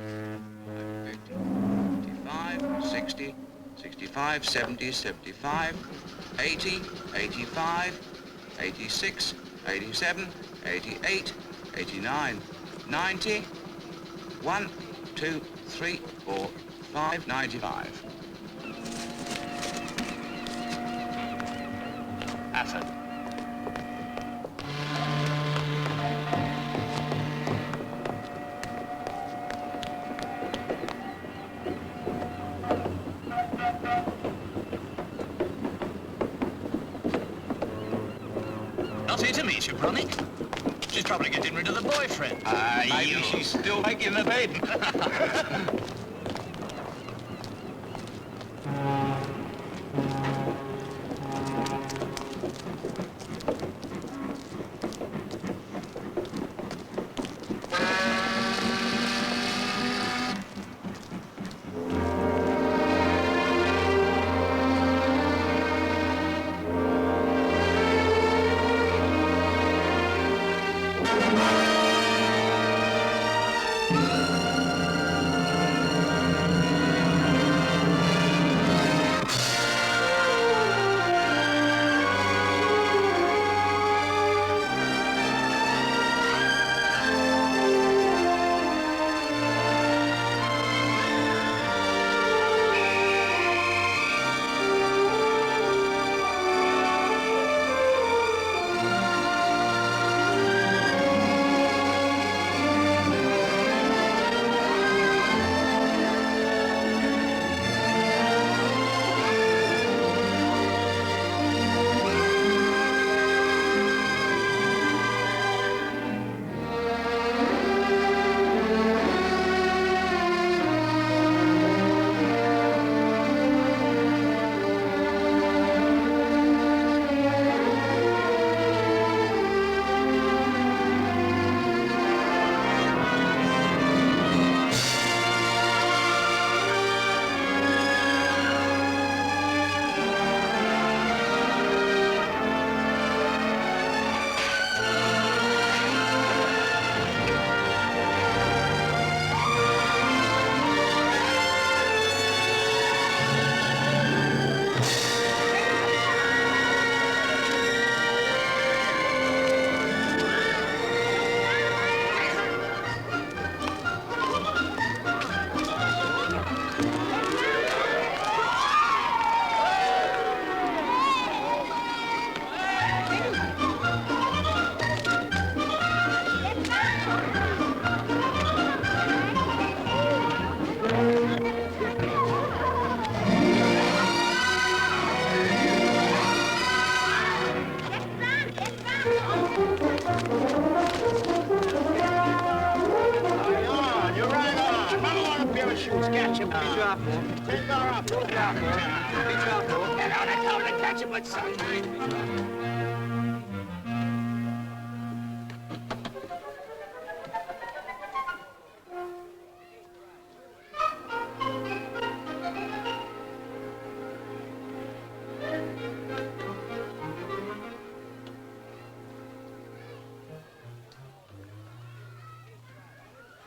50, 55, 60, 65, 70, 75, 80, 85, 86, 87, 88, 89, 90, 1, 2, 3, 4, 5, 95. Acid. Not here to meet you, Bronick. She's probably getting rid of the boyfriend. Maybe she's still making the bed.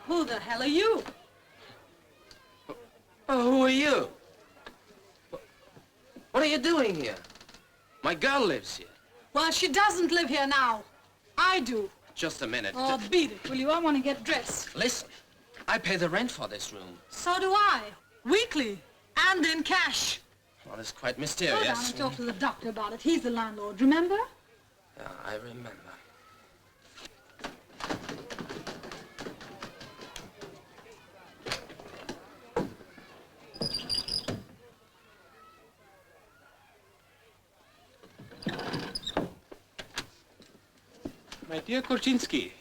Who the hell are you? Oh, who are you? What are you doing here? My girl lives here. Well, she doesn't live here now. I do. Just a minute. Oh, beat it, will you? I want to get dressed. Listen, I pay the rent for this room. So do I. Weekly. And in cash. Well, it's quite Go mysterious. down and talk to the doctor about it. He's the landlord, remember? Yeah, I remember. My dear Korczynski,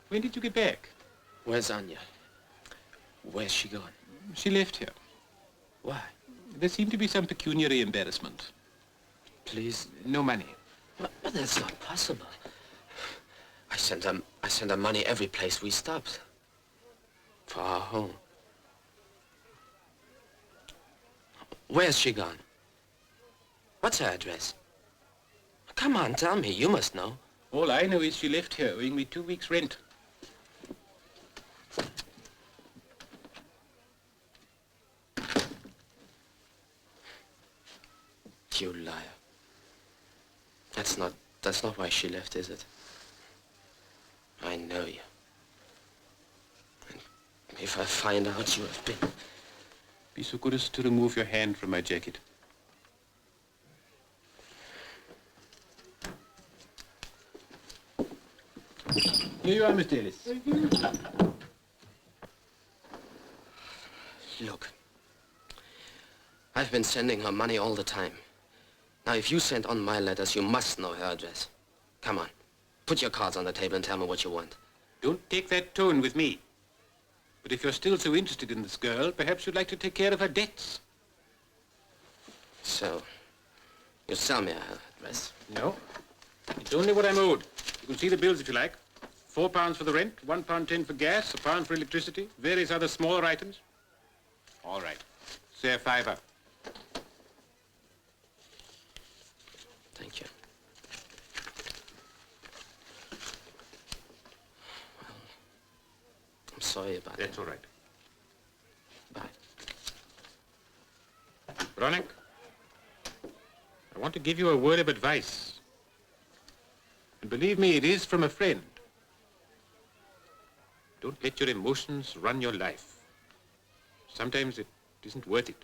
when did you get back? Where's Anya? Where's she gone? She left here. Why? There seemed to be some pecuniary embarrassment. Please? No money. But that's not possible. I send her money every place we stopped. For our home. Where's she gone? What's her address? Come on, tell me. You must know. All I know is she left here owing me 2 weeks' rent. You liar. That's not why she left, is it? I know you. And if I find out you have been... Be so good as to remove your hand from my jacket. Here you are, Miss Dalis. Look. I've been sending her money all the time. Now, if you send on my letters, you must know her address. Come on. Put your cards on the table and tell me what you want. Don't take that tone with me. But if you're still so interested in this girl, perhaps you'd like to take care of her debts. So, you sell me her address? No. It's only what I'm owed. You can see the bills if you like. £4 for the rent, £1.10 for gas, £1 for electricity, various other smaller items. All right. Say a £5. Thank you. Well, I'm sorry about That's it. all right. Bye. Veronica, I want to give you a word of advice. And believe me, it is from a friend. Don't let your emotions run your life. Sometimes it isn't worth it.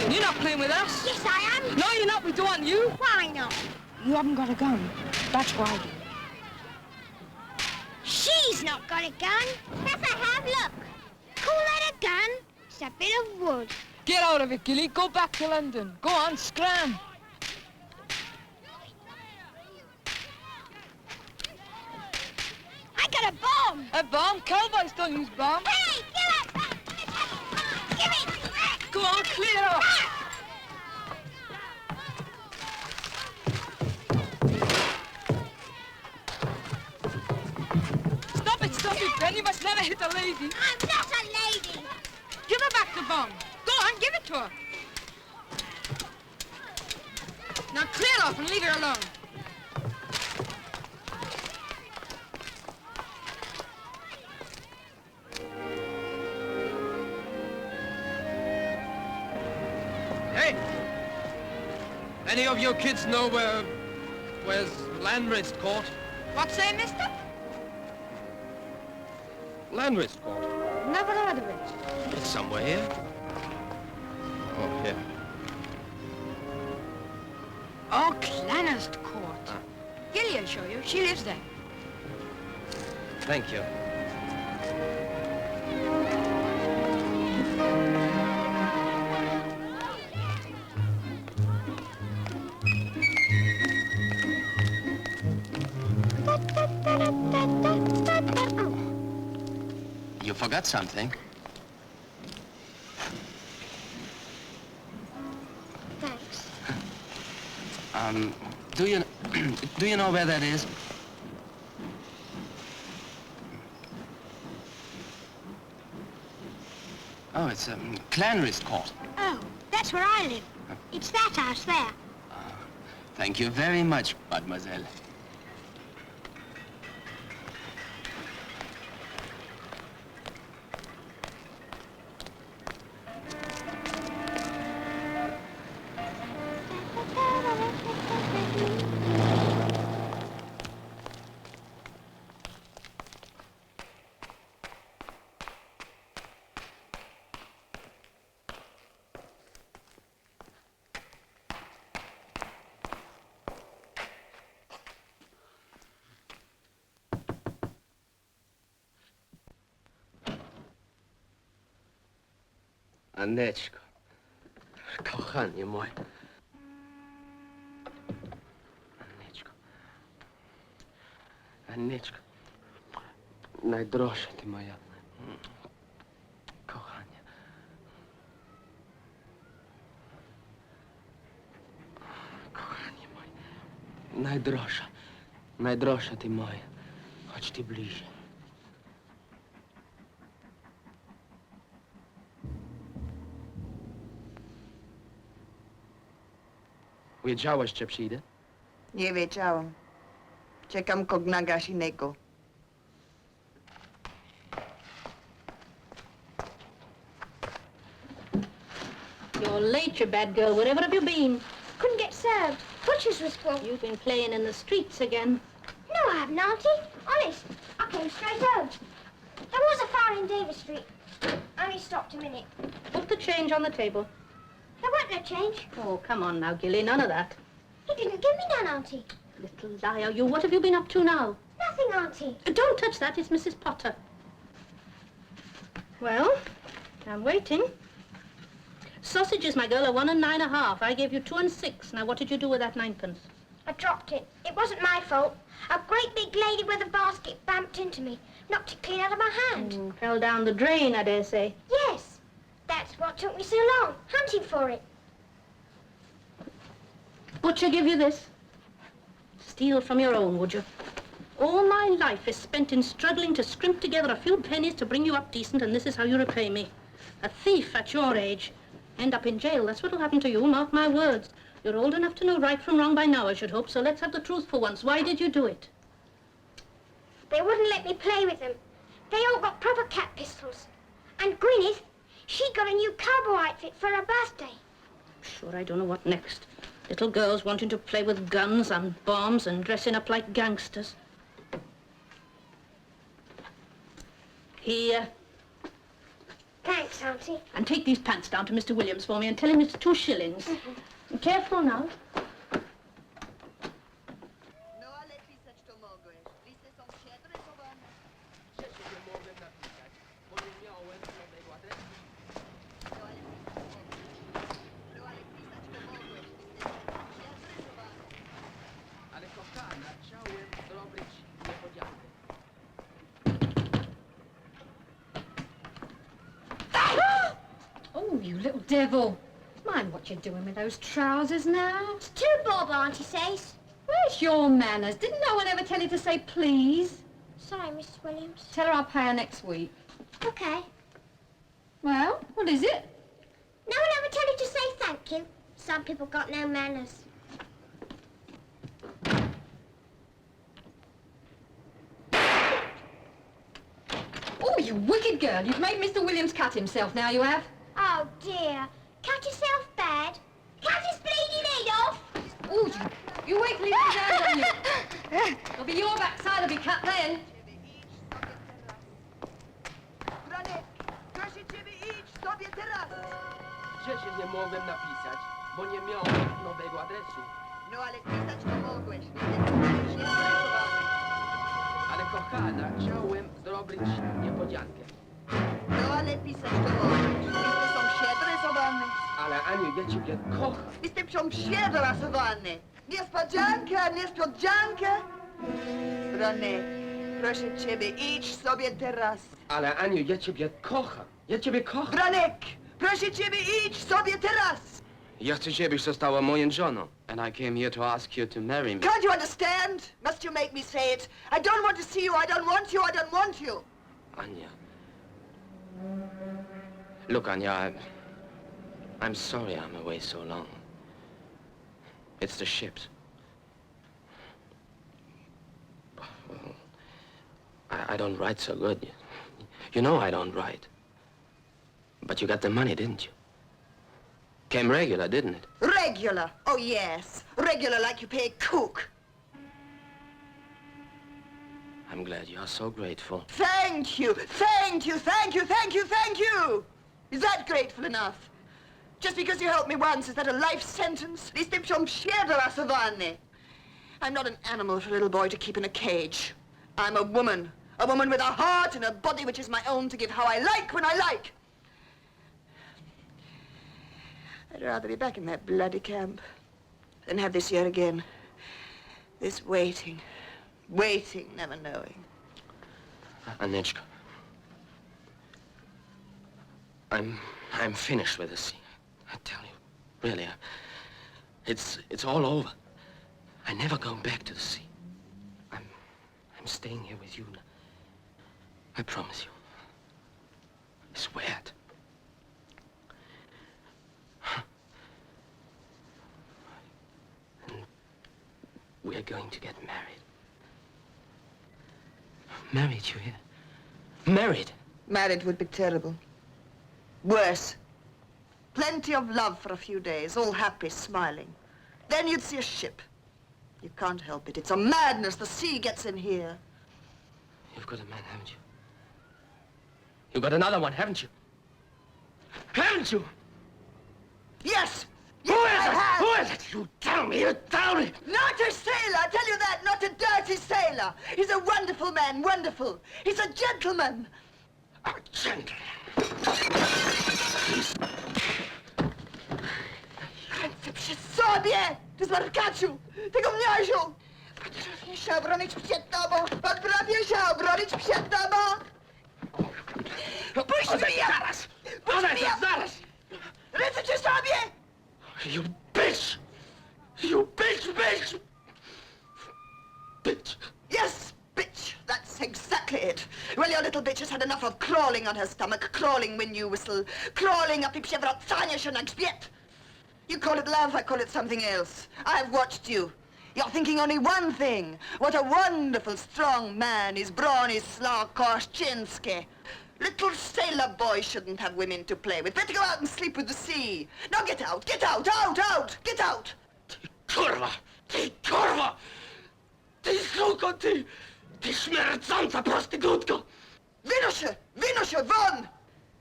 You're not playing with us. Yes, I am. No, you're not. We don't want you. Why not? You haven't got a gun. That's why. She's not got a gun. Yes, I have. Look. Call that a gun? It's a bit of wood. Get out of it, Gilly. Go back to London. Go on, scram. I got a bomb. A bomb? Cowboys don't use bombs. Hey, give it. Give it. Go on, clear up. Stop it, Ben. You must never hit a lady. I'm not a lady. Give her back the bomb. Go on, give it to her. Now clear off and leave her alone. Hey! Any of you kids know where's Landrist Court? What say, mister? Landrist Court. Never heard of it. It's somewhere here. Oh, here. Oh, Clanast Court. Gilly will show you. She lives there. Thank you. You forgot something. Thanks. Do you know where that is? Oh, it's Clanrist Court. Oh, that's where I live. It's that house there. Thank you very much, mademoiselle. Aneczko. Kochanie moje. Aneczko. Aneczko. Najdroższa ty moja. Kochanie. Kochanie moje. Najdroższa. Najdroższa ty moja. Chodź ty bliżej. Wiedziałaś, że przyjdę? Nie wiedziałam. Czekam kogna Gasinego. You're late, you bad girl. Wherever have you been? Couldn't get served. Butcher's was full. You've been playing in the streets again. No, I haven't, Auntie. Honest. I came straight home. There was a fire in Davis Street. I only stopped a minute. Put the change on the table. There wasn't no change. Oh, come on now, Gilly. None of that. He didn't give me none, Auntie. Little liar, you. What have you been up to now? Nothing, Auntie. Don't touch that. It's Mrs. Potter. Well, I'm waiting. Sausages, my girl, are 1 and 9.5. I gave you 2 and 6. Now, what did you do with that 9pence? I dropped it. It wasn't my fault. A great big lady with a basket bumped into me. Knocked it clean out of my hand. Fell down the drain, I dare say. Yes. That's what took me so long, hunting for it. Butcher give you this? Steal from your own, would you? All my life is spent in struggling to scrimp together a few pennies to bring you up decent, and this is how you repay me. A thief at your age. End up in jail. That's what'll happen to you, mark my words. You're old enough to know right from wrong by now, I should hope, so let's have the truth for once. Why did you do it? They wouldn't let me play with them. They all got proper cat pistols. And Gwyneth, she got a new cowboy outfit for her birthday. Sure, I don't know what next. Little girls wanting to play with guns and bombs and dressing up like gangsters. Here. Thanks, Auntie. And take these pants down to Mr. Williams for me and tell him it's 2 shillings. Careful now. Oh, you little devil. Mind what you're doing with those trousers now. It's too bob, Auntie says. Where's your manners? Didn't no one ever tell you to say please? Sorry, Mrs. Williams. Tell her I'll pay her next week. Okay. Well, what is it? No one ever tell you to say thank you. Some people got no manners. Oh, you wicked girl. You've made Mr. Williams cut himself now, you have. Oh, dear. Cut yourself bad. Cut his bleeding head off. Oh, you wait till he lays hands on you. It'll be your backside will be cut then. Przecież nie mogłem napisać, bo nie miałem nowego adresu. No ale pisać to mogłeś. Nie Ale kochana, chciałem zrobić niespodziankę. No ale pisać to mogłeś. Listy są przedrysowane. Ale Aniu, ja ciebie kocham. Listy są przedrysowane. Niespodzianka, niespodzianka. Bronek, proszę ciebie, idź sobie teraz. Ale Aniu, ja ciebie kocham. Ja ciebie kocham. Bronek, proszę ciebie, idź sobie teraz. Ja chcę, żebyś została moją żoną. And I came here to ask you to marry me. Can't you understand? Must you make me say it? I don't want to see you, I don't want you, I don't want you. Anya. Look, Anya, I'm sorry I'm away so long. It's the ships. Well, I don't write so good. You know I don't write. But you got the money, didn't you? Came regular, didn't it? Regular? Oh, yes. Regular like you pay cook. I'm glad you're so grateful. Thank you, thank you, thank you, thank you, thank you. Is that grateful enough? Just because you helped me once, is that a life sentence? I'm not an animal for a little boy to keep in a cage. I'm a woman with a heart and a body which is my own to give how I like when I like. I'd rather be back in that bloody camp than have this year again. This waiting, never knowing. Anechka, I'm finished with the sea. I tell you, really, it's all over. I never go back to the sea. I'm staying here with you. I promise you. I swear it. And we're going to get married. Married, you hear? Married. Married would be terrible. Worse. Plenty of love for a few days, all happy, smiling. Then you'd see a ship. You can't help it. It's a madness. The sea gets in here. You've got a man, haven't you? You've got another one, haven't you? Haven't you? Yes! Who is it? Who is it? You tell me, you tell me! Not a sailor, I tell you that, not a dirty sailor. He's a wonderful man, wonderful. He's a gentleman. A gentleman. Przy sobie! Ty zmarkaciu! Tego mniaziu! Potrafię się obronić przed tobą! Potrafię się obronić przed tobą! Puść mnie! Zaraz! Puść mnie! Zaraz! Ręce przy sobie! You bitch! You bitch, bitch! Bitch! Yes, bitch! That's exactly it. Well, your little bitch has had enough of crawling on her stomach, crawling when you whistle, crawling up i przewracanie się na grzbiet. You call it love, I call it something else. I've watched you. You're thinking only one thing. What a wonderful, strong man is Bronislaw Koszczynski. Little sailor boy shouldn't have women to play with. Better go out and sleep with the sea. Now get out, out, out, get out! Ty kurwa! Ty kurwa! Ty suko, ty! Ty śmierdząca prostitutko! Wynoś się, won!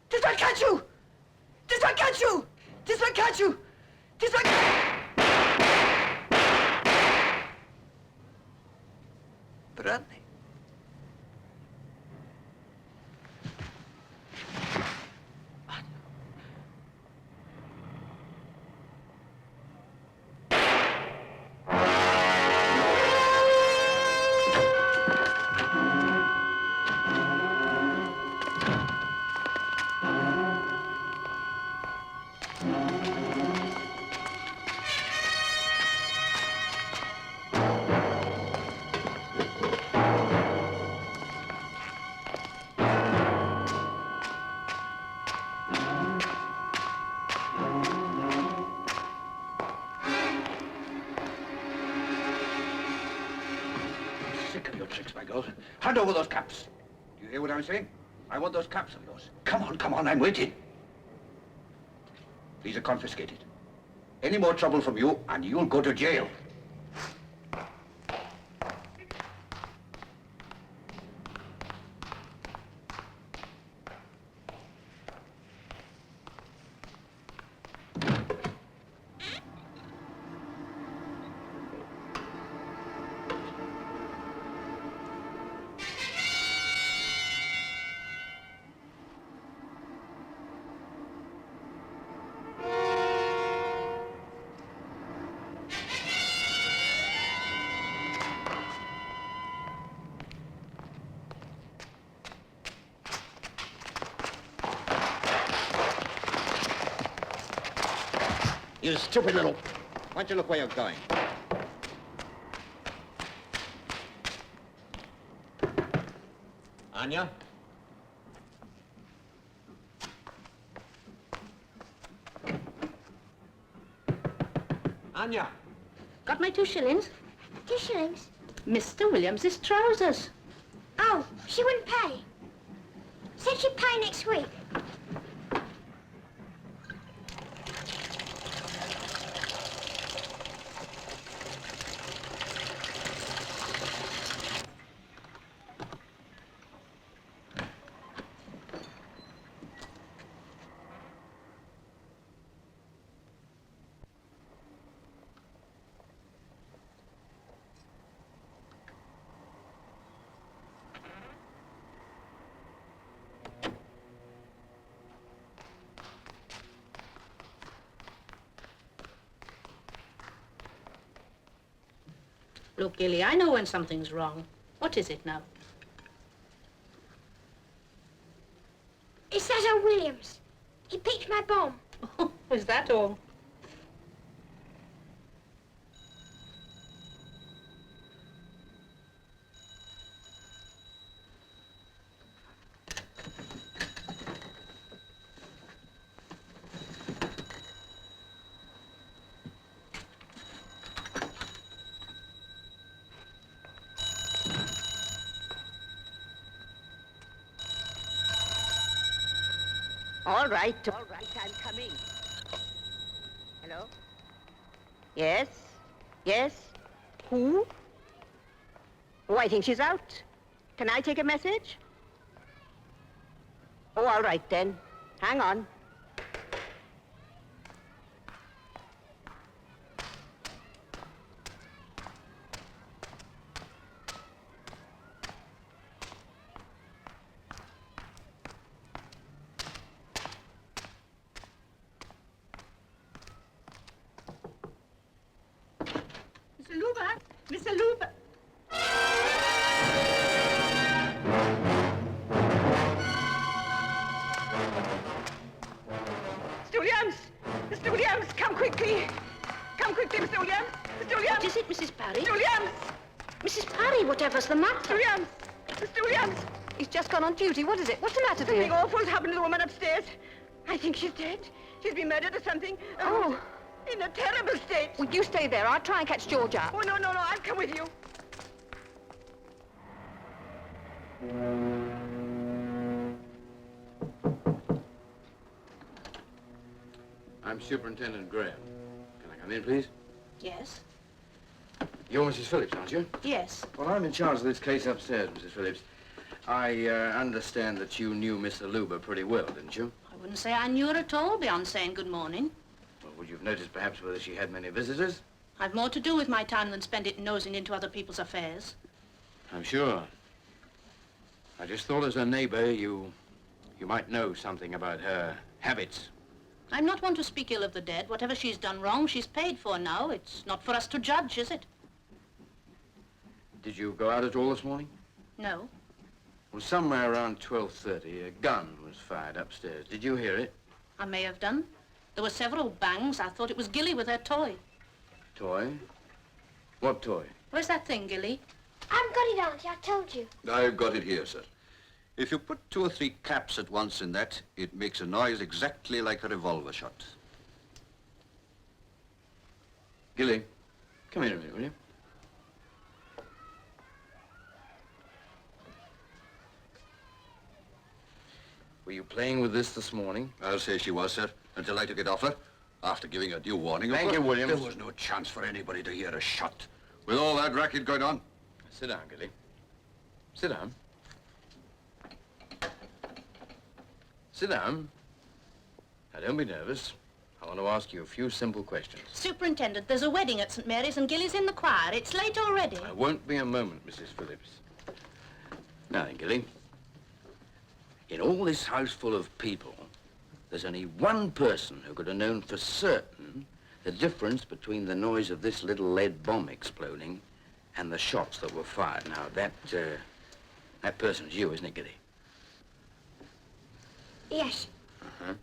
Ty złakaciu! Ty złakaciu! Ty złakaciu! Ty złakaciu! Bradley. Sick of your tricks, my girl. Hand over those caps. Do you hear what I'm saying? I want those caps of yours. Come on, I'm waiting. These are confiscated. Any more trouble from you, and you'll go to jail. You stupid little... Why don't you look where you're going? Anya? Anya? Got my 2 shillings? 2 shillings? Mr. Williams's trousers. Oh, she wouldn't pay. Said she'd pay next week. Look, Gilly, I know when something's wrong. What is it now? It's that old Williams. He picked my bomb. Oh, is that all? All right, I'm coming. Hello? Yes? Yes? Who? Oh, I think she's out. Can I take a message? Oh, all right then. Hang on. Mr. Luber! Mr. Luber! Mr. Williams! Mr. Williams, come quickly! Come quickly, Mr. Williams! Mr. Williams! What is it, Mrs. Parry? Mr. Williams! Mrs. Parry, whatever's the matter? Mr. Williams! Mr. Williams! He's just gone on duty. What is it? What's the matter, dear? Something awful's happened to the woman upstairs. I think she's dead. She's been murdered or something. Oh. In a terrible state. Well, you stay there. I'll try and catch George out. Oh, no, I'll come with you. I'm Superintendent Graham. Can I come in, please? Yes. You're Mrs. Phillips, aren't you? Yes. Well, I'm in charge of this case upstairs, Mrs. Phillips. I understand that you knew Mr. Luber pretty well, didn't you? I wouldn't say I knew her at all beyond saying good morning. Well, would you have noticed perhaps whether she had many visitors? I've more to do with my time than spend it nosing into other people's affairs. I'm sure. I just thought as a neighbor, you might know something about her habits. I'm not one to speak ill of the dead. Whatever she's done wrong, she's paid for now. It's not for us to judge, is it? Did you go out at all this morning? No. Well, somewhere around 12:30, a gun was fired upstairs. Did you hear it? I may have done. There were several bangs. I thought it was Gilly with her toy. Toy? What toy? Where's that thing, Gilly? I've got it, Auntie. I told you. I've got it here, sir. If you put 2 or 3 caps at once in that, it makes a noise exactly like a revolver shot. Gilly, come here a minute, will you? Were you playing with this morning? I'll say she was, sir, until I took it off her. After giving her due warning, of Thank course. you, Williams. There was no chance for anybody to hear a shot. With all that racket going on. Sit down, Gilly. Sit down. Sit down. Now, don't be nervous. I want to ask you a few simple questions. Superintendent, there's a wedding at St. Mary's and Gilly's in the choir. It's late already. I won't be a moment, Mrs. Phillips. Now then, Gilly. In all this house full of people, there's only one person who could have known for certain the difference between the noise of this little lead bomb exploding and the shots that were fired. Now, that person's you, isn't it, Gilly? Yes. Uh-huh.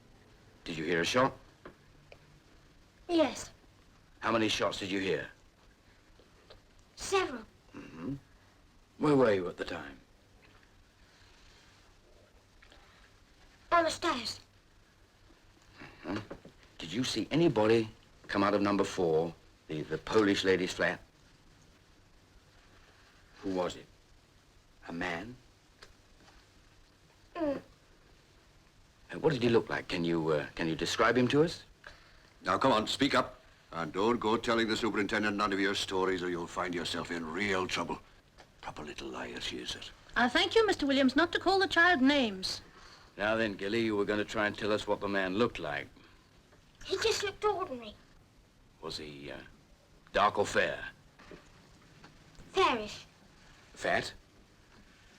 Did you hear a shot? Yes. How many shots did you hear? Several. Mm-hmm. Where were you at the time? On the stairs. Uh-huh. Did you see anybody come out of number 4, the Polish lady's flat? Who was it? A man? What did he look like? Can you describe him to us? Now, come on, speak up. And don't go telling the superintendent none of your stories or you'll find yourself in real trouble. Proper little liar she is, it. I thank you, Mr. Williams, not to call the child names. Now then, Gilly, you were going to try and tell us what the man looked like. He just looked ordinary. Was he dark or fair? Fairish. Fat?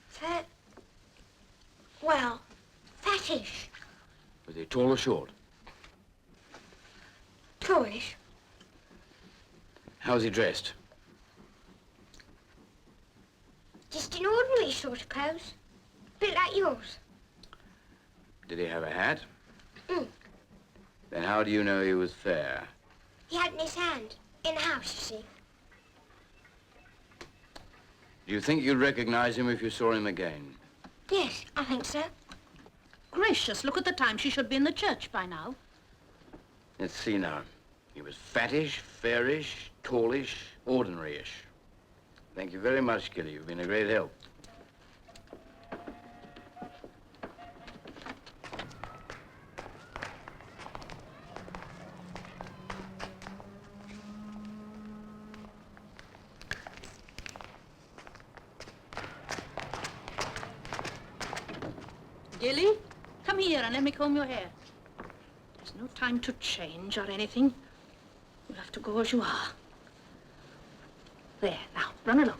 Fat. Well, fattish. Was he tall or short? Tallish. How was he dressed? British sort of clothes. Bit like yours. Did he have a hat? Mm. Then how do you know he was fair? He had it in his hand. In the house, you see. Do you think you'd recognize him if you saw him again? Yes, I think so. Gracious, look at the time. She should be in the church by now. Let's see now. He was fattish, fairish, tallish, ordinary-ish. Thank you very much, Gilly. You've been a great help. Gilly, come here and let me comb your hair. There's no time to change or anything. You'll have to go as you are. There, now, run along.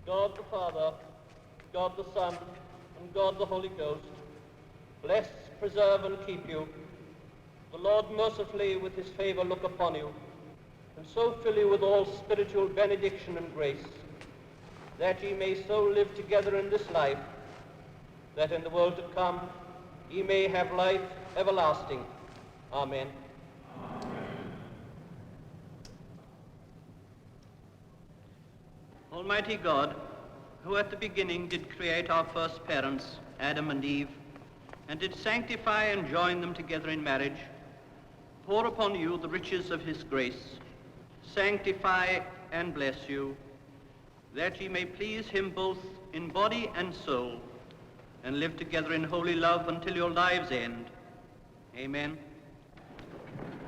God the Father, God the Son, and God the Holy Ghost, bless, preserve, and keep you. The Lord mercifully with his favor look upon you, and so fill you with all spiritual benediction and grace, that ye may so live together in this life, that in the world to come ye may have life everlasting. Amen. Almighty God, who at the beginning did create our first parents, Adam and Eve, and did sanctify and join them together in marriage, pour upon you the riches of his grace, sanctify and bless you, that ye may please him both in body and soul, and live together in holy love until your lives end. Amen. Thank you.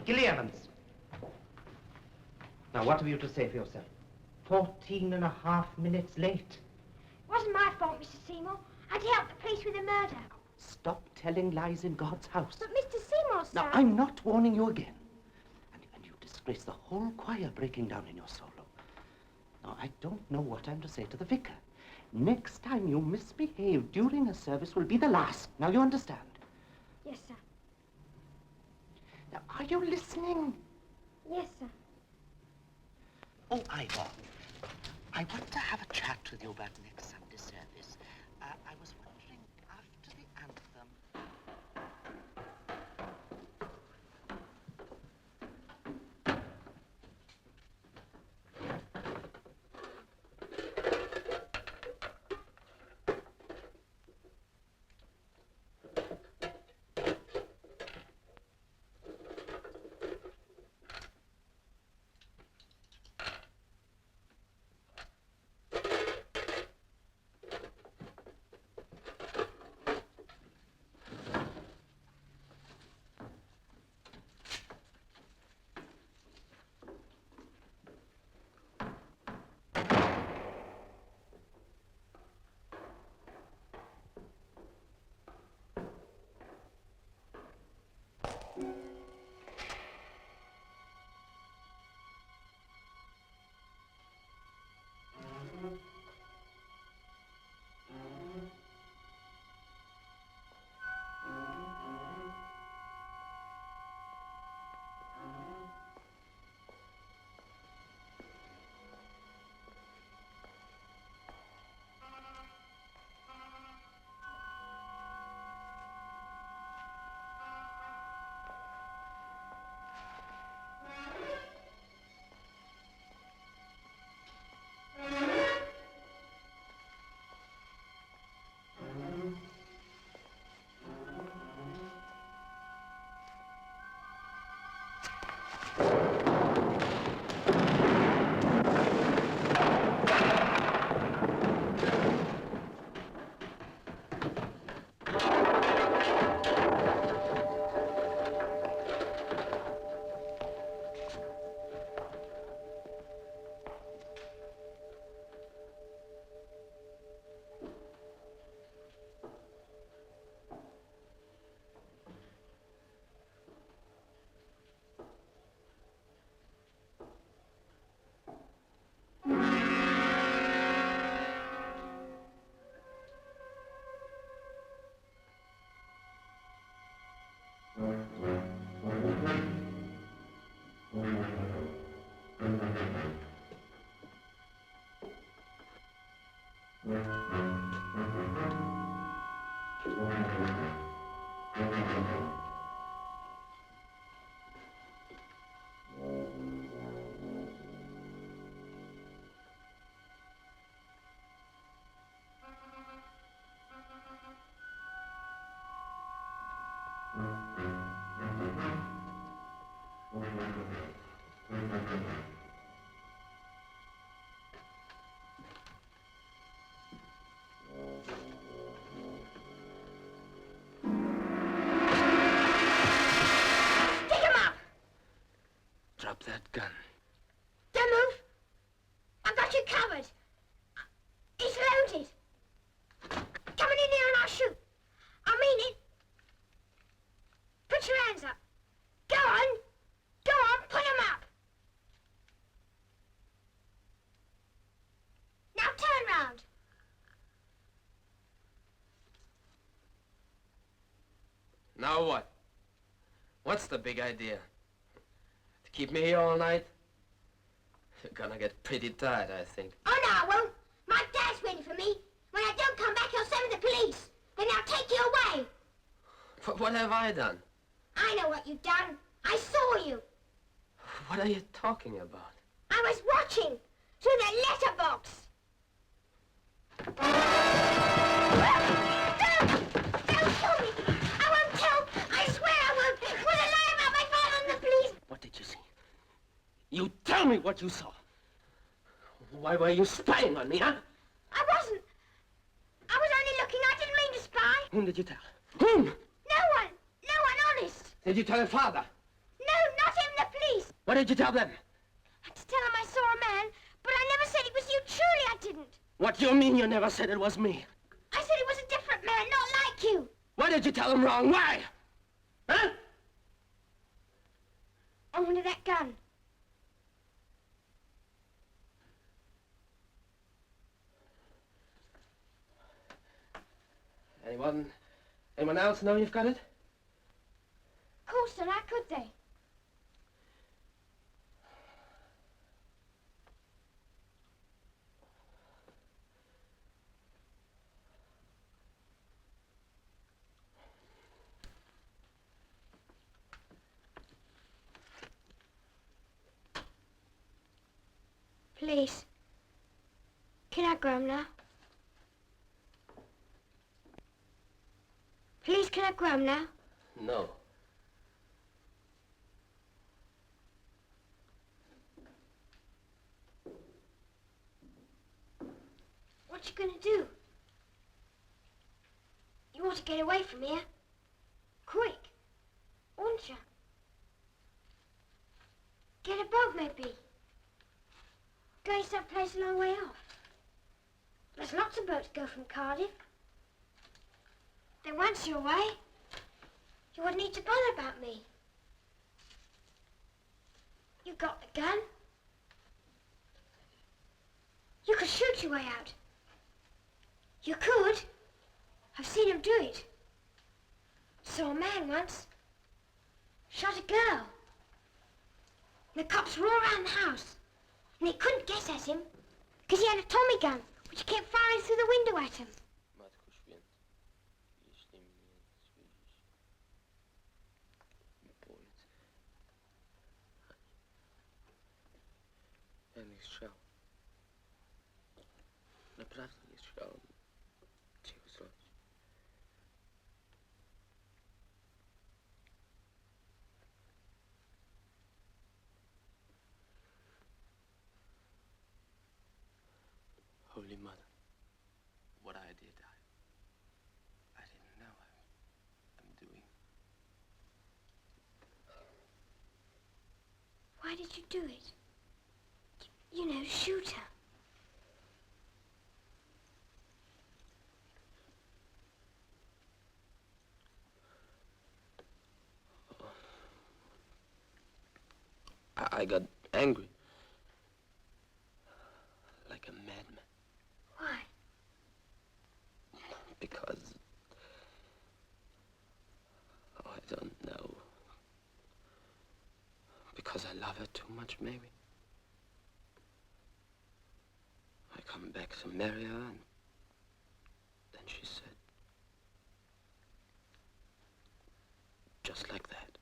Gilly Evans. Now, what have you to say for yourself? 14.5 minutes late. It wasn't my fault, Mr. Seymour. I'd helped the police with a murder. Stop telling lies in God's house. But Mr. Seymour, sir... Now, I'm not warning you again. And you disgrace the whole choir breaking down in your solo. Now, I don't know what I'm to say to the vicar. Next time you misbehave during a service will be the last. Now, you understand? Yes, sir. Now, are you listening? Yes, sir. Oh, Ivor, I want to have a chat with you about next Sunday service. I was wondering, after the anthem... Drop that gun. Don't move. I've got you covered. It's loaded. Coming in here and I'll shoot. I mean it. Put your hands up. Go on. Go on, put them up. Now turn round. Now what? What's the big idea? To keep me here all night? You're gonna get pretty tired, I think. Oh, no, I won't. My dad's waiting for me. When I don't come back, he'll send the police. Then they'll take you away. But what have I done? I know what you've done. I saw you. What are you talking about? I was watching through the letterbox. Don't kill me. I won't tell. I swear I won't. It was a lie about my father and the police. What did you see? You tell me what you saw. Why were you spying on me, huh? I wasn't. I was only looking. I didn't mean to spy. Whom did you tell? Whom? No one. No one, honest. Did you tell your father? No, not What did you tell them? I had to tell him I saw a man, but I never said it was you. Truly, I didn't. What do you mean you never said it was me? I said it was a different man, not like you. Why did you tell them wrong? Why? Huh? I wanted that gun. Anyone else know you've got it? Of course, then how could they? Please. Can I go home now? Please, can I go home now? No. What you gonna do? You want to get away from here? Quick, won't you? Get a boat, maybe. Going someplace a long way off. There's lots of boats go from Cardiff. Then once you're away, you wouldn't need to bother about me. You got the gun. You could shoot your way out. You could. I've seen him do it. Saw a man once. Shot a girl. And the cops were all around the house. And they couldn't guess at him, because he had a Tommy gun, which kept firing through the window at him. Naprawdę nie słyszałem. Cicho zrobić. Holy Mother, what I did, I didn't know I'm doing. Why did you do it? You know, shoot her. I got angry. Like a madman. Why? Because... Oh, I don't know. Because I love her too much, maybe. I come back to marry her, and then she said... Just like that.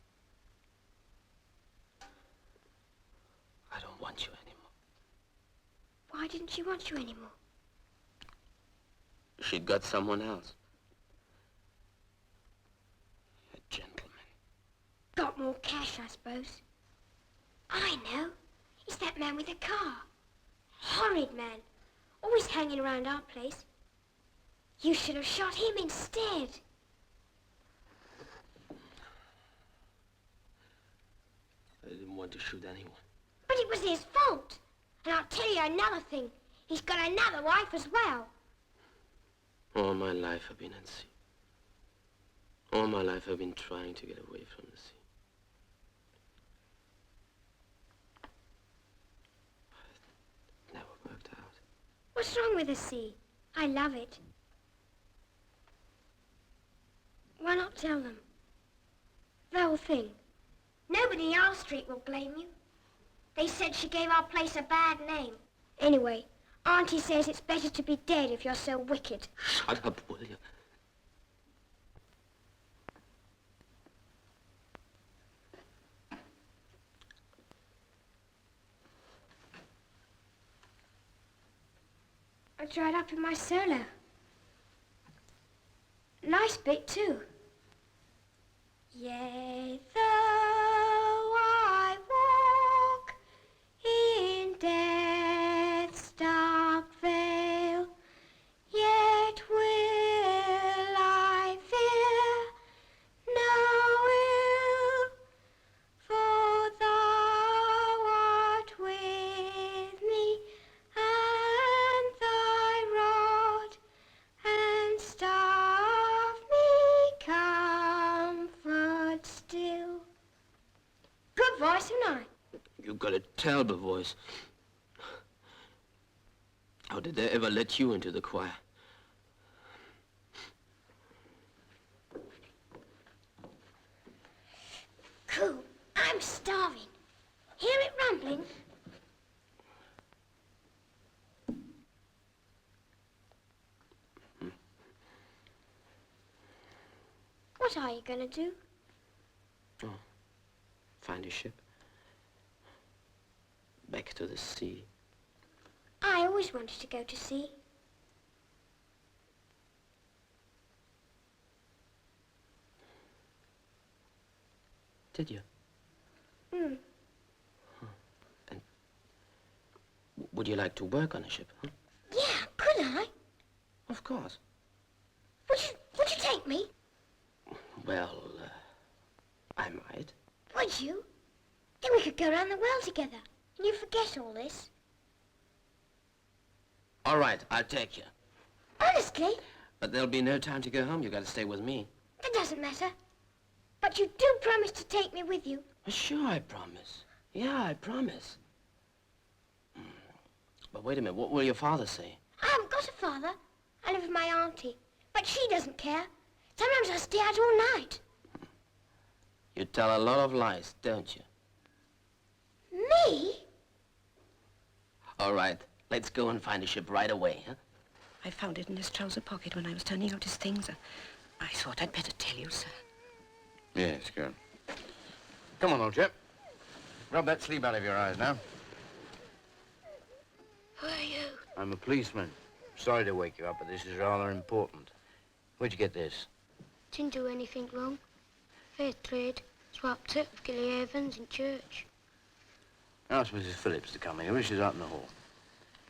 I don't want you anymore. Why didn't she want you anymore? She'd got someone else. A gentleman. Got more cash, I suppose. I know. It's that man with the car. Horrid man. Always hanging around our place. You should have shot him instead. I didn't want to shoot anyone. But it was his fault. And I'll tell you another thing. He's got another wife as well. All my life I've been at sea. All my life I've been trying to get away from the sea. It never worked out. What's wrong with the sea? I love it. Why not tell them? The whole thing. Nobody in our street will blame you. They said she gave our place a bad name. Anyway, Auntie says it's better to be dead if you're so wicked. Shut up, will you? I dried up in my solo. Nice bit, too. Yea, though I walk in death's dark vale, yet will I fear no ill, for thou voice, haven't I? You've got a terrible voice. How did they ever let you into the choir? Coo, I'm starving. Hear it rumbling? What are you going to do? Oh, find a ship. Back to the sea. I always wanted to go to sea. Did you? Hmm. And would you like to work on a ship, huh? Yeah, could I? Of course. Would you take me? Well, I might. Would you? Then we could go around the world together. And you forget all this. All right, I'll take you. Honestly? But there'll be no time to go home. You've got to stay with me. That doesn't matter. But you do promise to take me with you. Sure, I promise. Yeah, I promise. But wait a minute, what will your father say? I haven't got a father. I live with my auntie. But she doesn't care. Sometimes I stay out all night. You tell a lot of lies, don't you? Me? All right, let's go and find a ship right away, huh? I found it in his trouser pocket when I was turning out his things. I thought I'd better tell you, sir. Yes, good. Come on, old chap. Rub that sleep out of your eyes now. Who are you? I'm a policeman. Sorry to wake you up, but this is rather important. Where'd you get this? Didn't do anything wrong. Fair trade. Swapped it with Gilly Evans in church. Ask Mrs. Phillips to come here. She's out in the hall.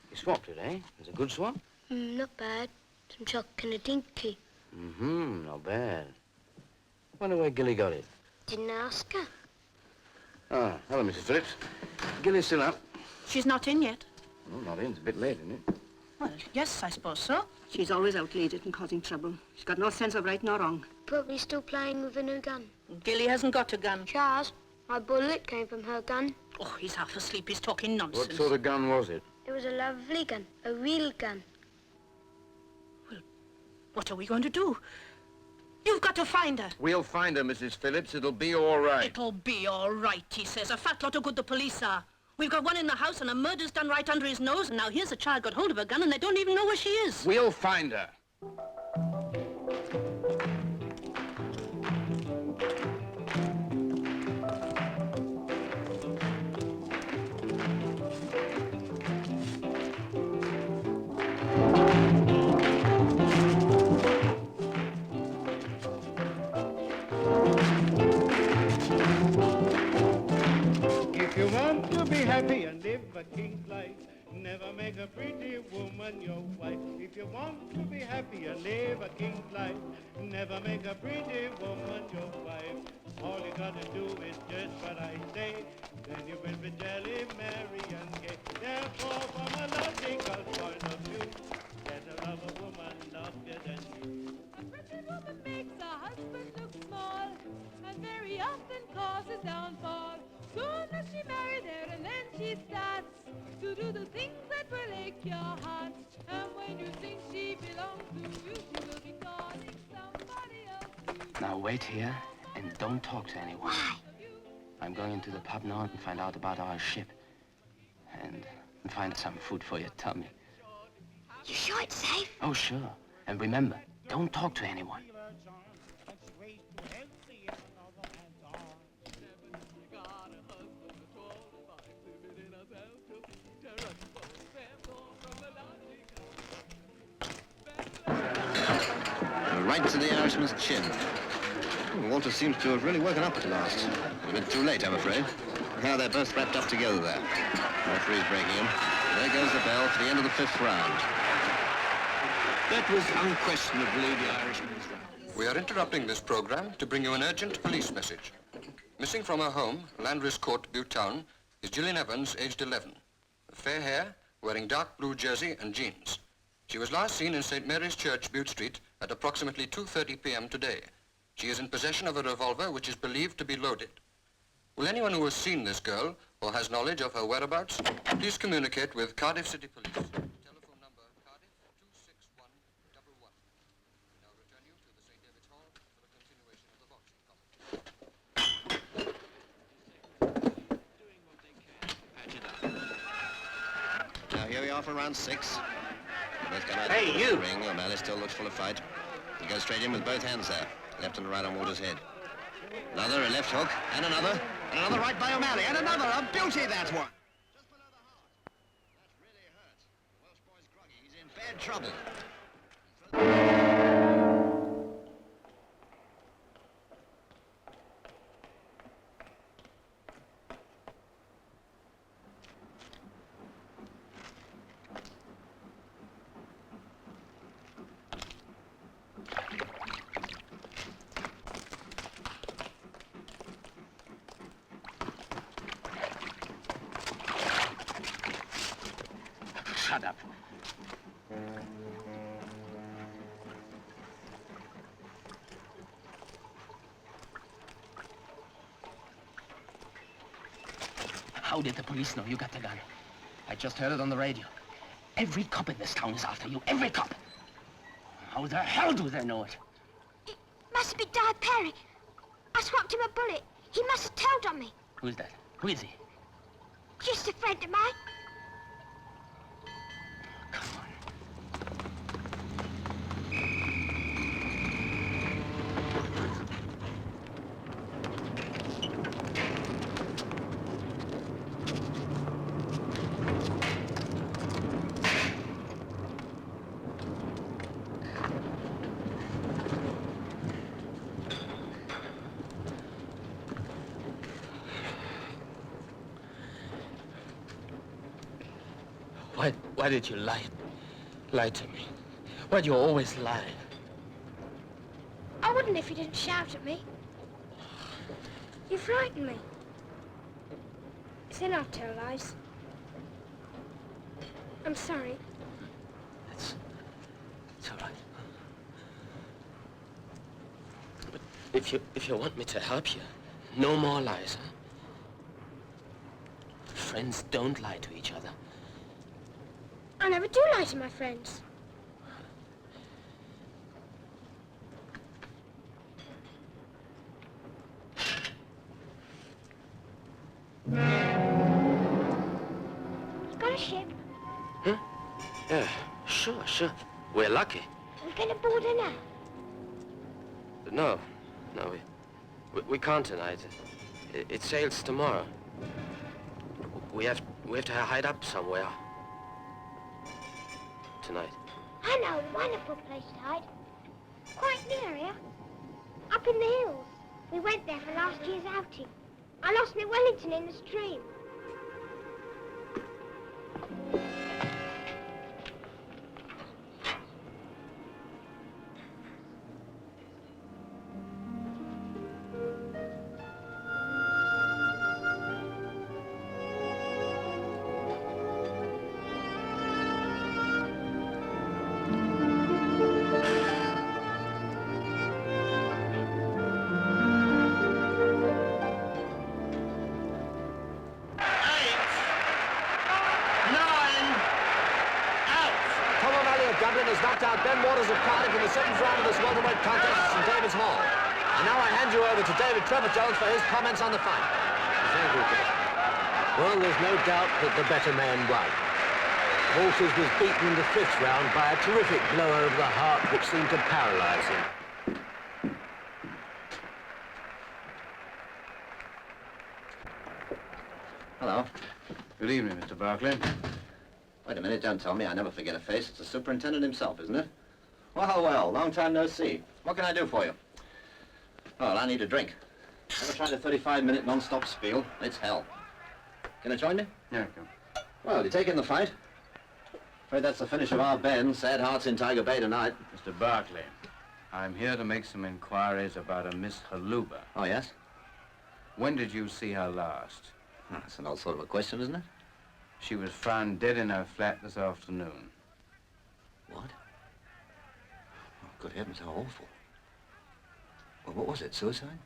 You swapped it, eh? It's a good swap? Not bad. Some chalk and a dinky. Mm-hmm, not bad. Wonder where Gilly got it. Didn't ask her. Ah, hello, Mrs. Phillips. Gilly's still up. She's not in yet. Well, not in. It's a bit late, isn't it? Well, yes, I suppose so. She's always out late and causing trouble. She's got no sense of right nor wrong. Probably still playing with a new gun. Gilly hasn't got a gun. Charles, my bullet came from her gun. Oh, he's half asleep. He's talking nonsense. What sort of gun was it? It was a lovely gun. A real gun. Well, what are we going to do? You've got to find her. We'll find her, Mrs. Phillips. It'll be all right. It'll be all right, he says. A fat lot of good the police are. We've got one in the house and a murder's done right under his nose, and now here's a child got hold of a gun and they don't even know where she is. We'll find her. If you want to be happy and live a king's life, never make a pretty woman your wife. If you want to be happy and live a king's life, never make a pretty woman your wife. All you gotta do is just what I say, then you will be jolly, merry and gay. Therefore, from a logical point of view, better love a woman lovelier than you. A pretty woman makes a husband look small, and very often causes downfall. Soon as she married her, and then she starts to do the things that will ache your heart. And when you think she belongs to you, she will be calling somebody else. Now wait here and don't talk to anyone. Why? I'm going into the pub now and find out about our ship. And find some food for your tummy. You sure it's safe? Oh, sure. And remember, don't talk to anyone. Right to the Irishman's chin. Walter seems to have really woken up at last. A bit too late, I'm afraid. Now they're both wrapped up together there. Referee's breaking in. There goes the bell for the end of the 5th round. That was unquestionably the Irishman's round. We are interrupting this program to bring you an urgent police message. Missing from her home, Landris Court, Butte Town, is Gillian Evans, aged 11. Fair hair, wearing dark blue jersey and jeans. She was last seen in St. Mary's Church, Butte Street, at approximately 2:30 p.m. today. She is in possession of a revolver which is believed to be loaded. Will anyone who has seen this girl or has knowledge of her whereabouts please communicate with Cardiff City Police? Telephone number Cardiff 26111. We now return you to the St. David's Hall for the continuation of the boxing commentary. Now, here we are for round 6. Both come out Hey, of the you! ring. O'Malley still looks full of fight. He goes straight in with both hands there. Left and right on Waters' head. Another, a left hook, and another right by O'Malley, and another, a beauty, that one! Just below the heart. That really hurt. Welsh boy's groggy. He's in bad trouble. Shut up. How did the police know you got the gun? I just heard it on the radio. Every cop in this town is after you. Every cop. How the hell do they know it? It must have been Di Perry. I swapped him a bullet. He must have told on me. Who's that? Who is he? Just a friend of mine. Why did you lie to me? Why'd you always lie? I wouldn't if you didn't shout at me. You frightened me. Then I'll tell lies. I'm sorry. It's all right. But if you want me to help you, no more lies, huh? Friends don't lie to each other. I never do lie to my friends. You got a ship? Huh? Yeah, sure. We're lucky. We're gonna board her now. No, we can't tonight. It sails tomorrow. We have to hide up somewhere. Tonight. I know a wonderful place to hide. Quite near here. Up in the hills. We went there for last year's outing. I lost my Wellington in the stream. Dublin has knocked out Ben Waters of Cardiff in the 7th round of this welterweight contest at St. David's Hall. And now I hand you over to David Trevor Jones for his comments on the fight. Thank you, Captain. Well, there's no doubt that the better man won. Walters was beaten in the 5th round by a terrific blower of the heart which seemed to paralyze him. Hello. Good evening, Mr. Barclay. Wait a minute, don't tell me. I never forget a face. It's the superintendent himself, isn't it? Well, long time no see. What can I do for you? Well, I need a drink. Ever tried a 35-minute non-stop spiel? It's hell. Can I join you? Yeah, come. Well, do you take in the fight? Afraid that's the finish of our Ben. Sad hearts in Tiger Bay tonight. Mr. Barclay, I'm here to make some inquiries about a Miss Haluba. Oh, yes? When did you see her last? Oh, that's an old sort of a question, isn't it? She was found dead in her flat this afternoon. What? Oh, good heavens, how awful. Well, what was it, suicide?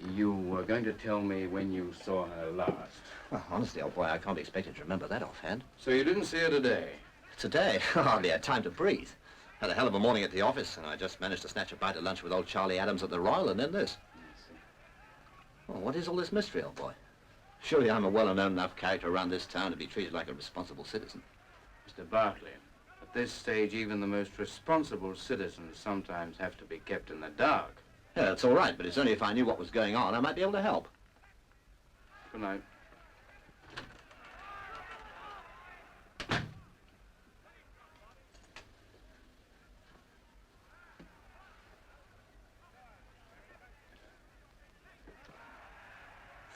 You were going to tell me when you saw her last. Well, honestly, old boy, I can't expect you to remember that offhand. So you didn't see her today? Today? I hardly had time to breathe. Had a hell of a morning at the office, and I just managed to snatch a bite of lunch with old Charlie Adams at the Royal, and then this. Well, what is all this mystery, old boy? Surely I'm a well-known enough character around this town to be treated like a responsible citizen. Mr. Barclay, at this stage, even the most responsible citizens sometimes have to be kept in the dark. Yeah, that's all right, but it's only if I knew what was going on, I might be able to help. Good night.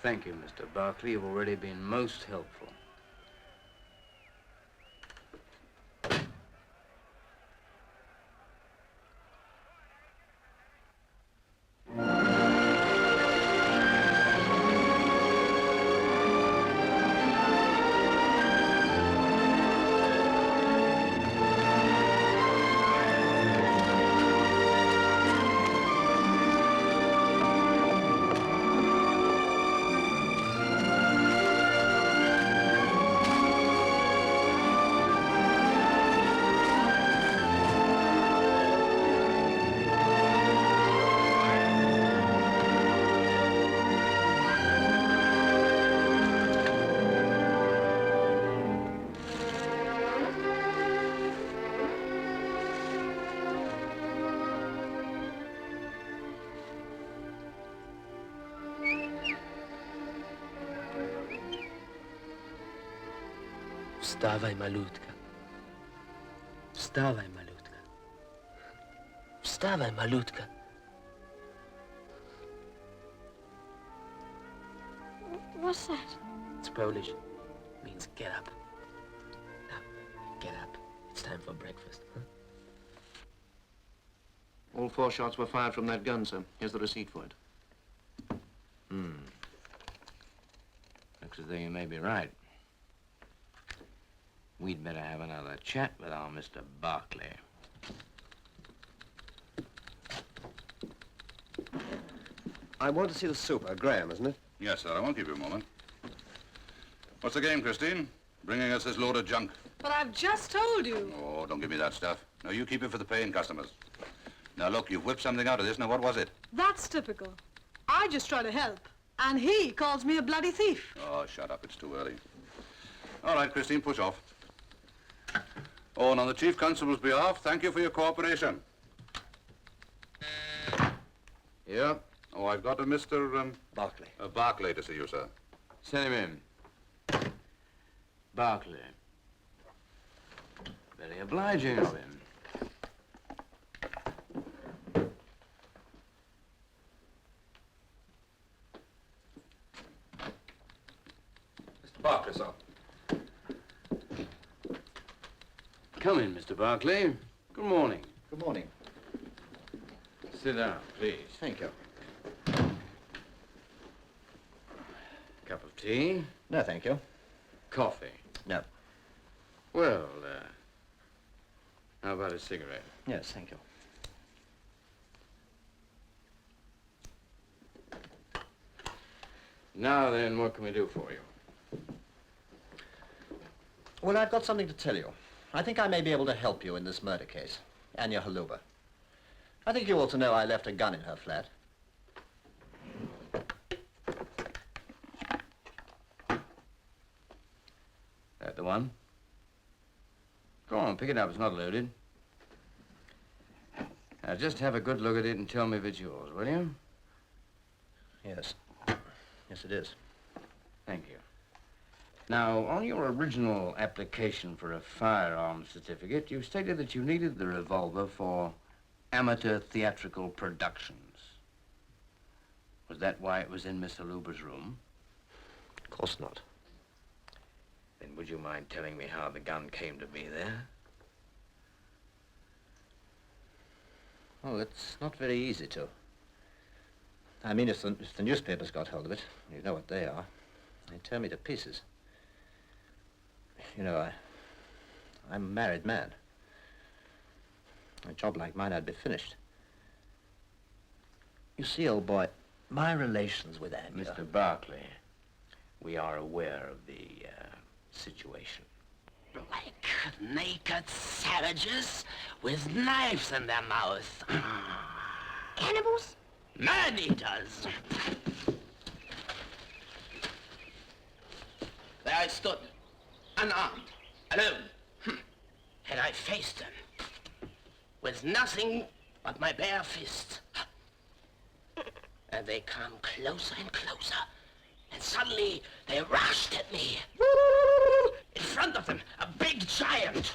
Thank you, Mr. Barclay. You've already been most helpful. Wstawaj, malutka. Wstawaj, malutka. Wstawaj, malutka. What's that? It's Polish. It means get up. Now, get up. It's time for breakfast. Huh? All 4 shots were fired from that gun, sir. Here's the receipt for it. Looks as though you may be right. We'd better have another chat with our Mr. Barclay. I want to see the super. Graham, isn't it? Yes, sir. I won't keep you a moment. What's the game, Christine? Bringing us this load of junk. But I've just told you. Oh, don't give me that stuff. No, you keep it for the paying customers. Now, look, you've whipped something out of this. Now, what was it? That's typical. I just try to help. And he calls me a bloody thief. Oh, shut up. It's too early. All right, Christine, push off. Oh, and on the Chief Constable's behalf, thank you for your cooperation. Yeah? Oh, I've got a Mr. Barclay. Barclay to see you, sir. Send him in. Barclay. Very obliging of him. Mr. Barclay, sir. Come in, Mr. Barclay. Good morning. Good morning. Sit down, please. Thank you. Cup of tea? No, thank you. Coffee? No. Well, how about a cigarette? Yes, thank you. Now then, what can we do for you? Well, I've got something to tell you. I think I may be able to help you in this murder case. Anya Haluba. I think you ought to know I left a gun in her flat. That the one? Go on, pick it up. It's not loaded. Now, just have a good look at it and tell me if it's yours, will you? Yes. Yes, it is. Thank you. Now, on your original application for a firearms certificate, you stated that you needed the revolver for amateur theatrical productions. Was that why it was in Miss Haluba's room? Of course not. Then would you mind telling me how the gun came to be there? Oh, it's not very easy to. I mean, if the newspapers got hold of it, you know what they are, they'd tear me to pieces. You know, I'm a married man. A job like mine, I'd be finished. You see, old boy, my relations with Anya... Mr. Barclay, we are aware of the situation. Like naked savages with knives in their mouth. Cannibals? Man-eaters. There I stood, unarmed, alone. And I faced them with nothing but my bare fists. And they come closer and closer. And suddenly they rushed at me. In front of them, a big giant.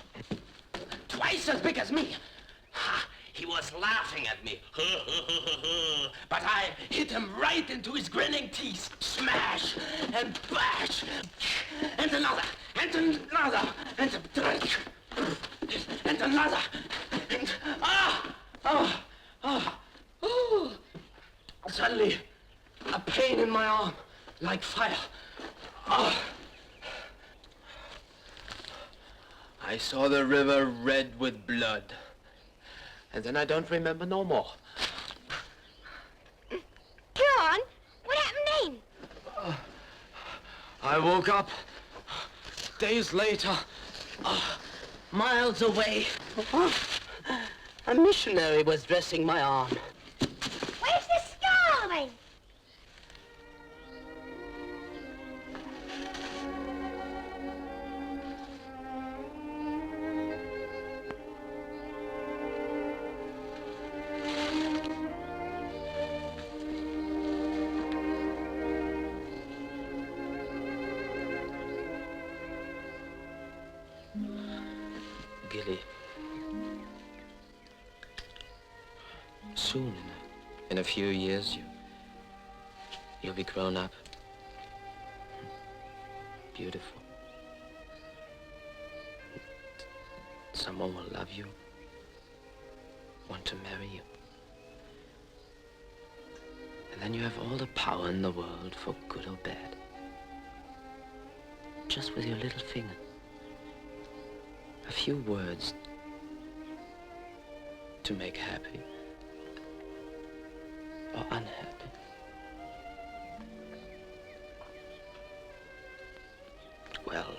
Twice as big as me. He was laughing at me. But I hit him right into his grinning teeth. Smash and bash. And another. And another. And a drink. And another. And Suddenly, a pain in my arm, like fire. I saw the river red with blood. And then I don't remember no more. John, what happened then? I woke up days later, miles away. A missionary was dressing my arm. Where's the scar then? Gilly, soon, in a few years, you'll be grown up. Beautiful. Someone will love you, want to marry you. And then you have all the power in the world for good or bad. Just with your little finger. A few words to make happy or unhappy. Well,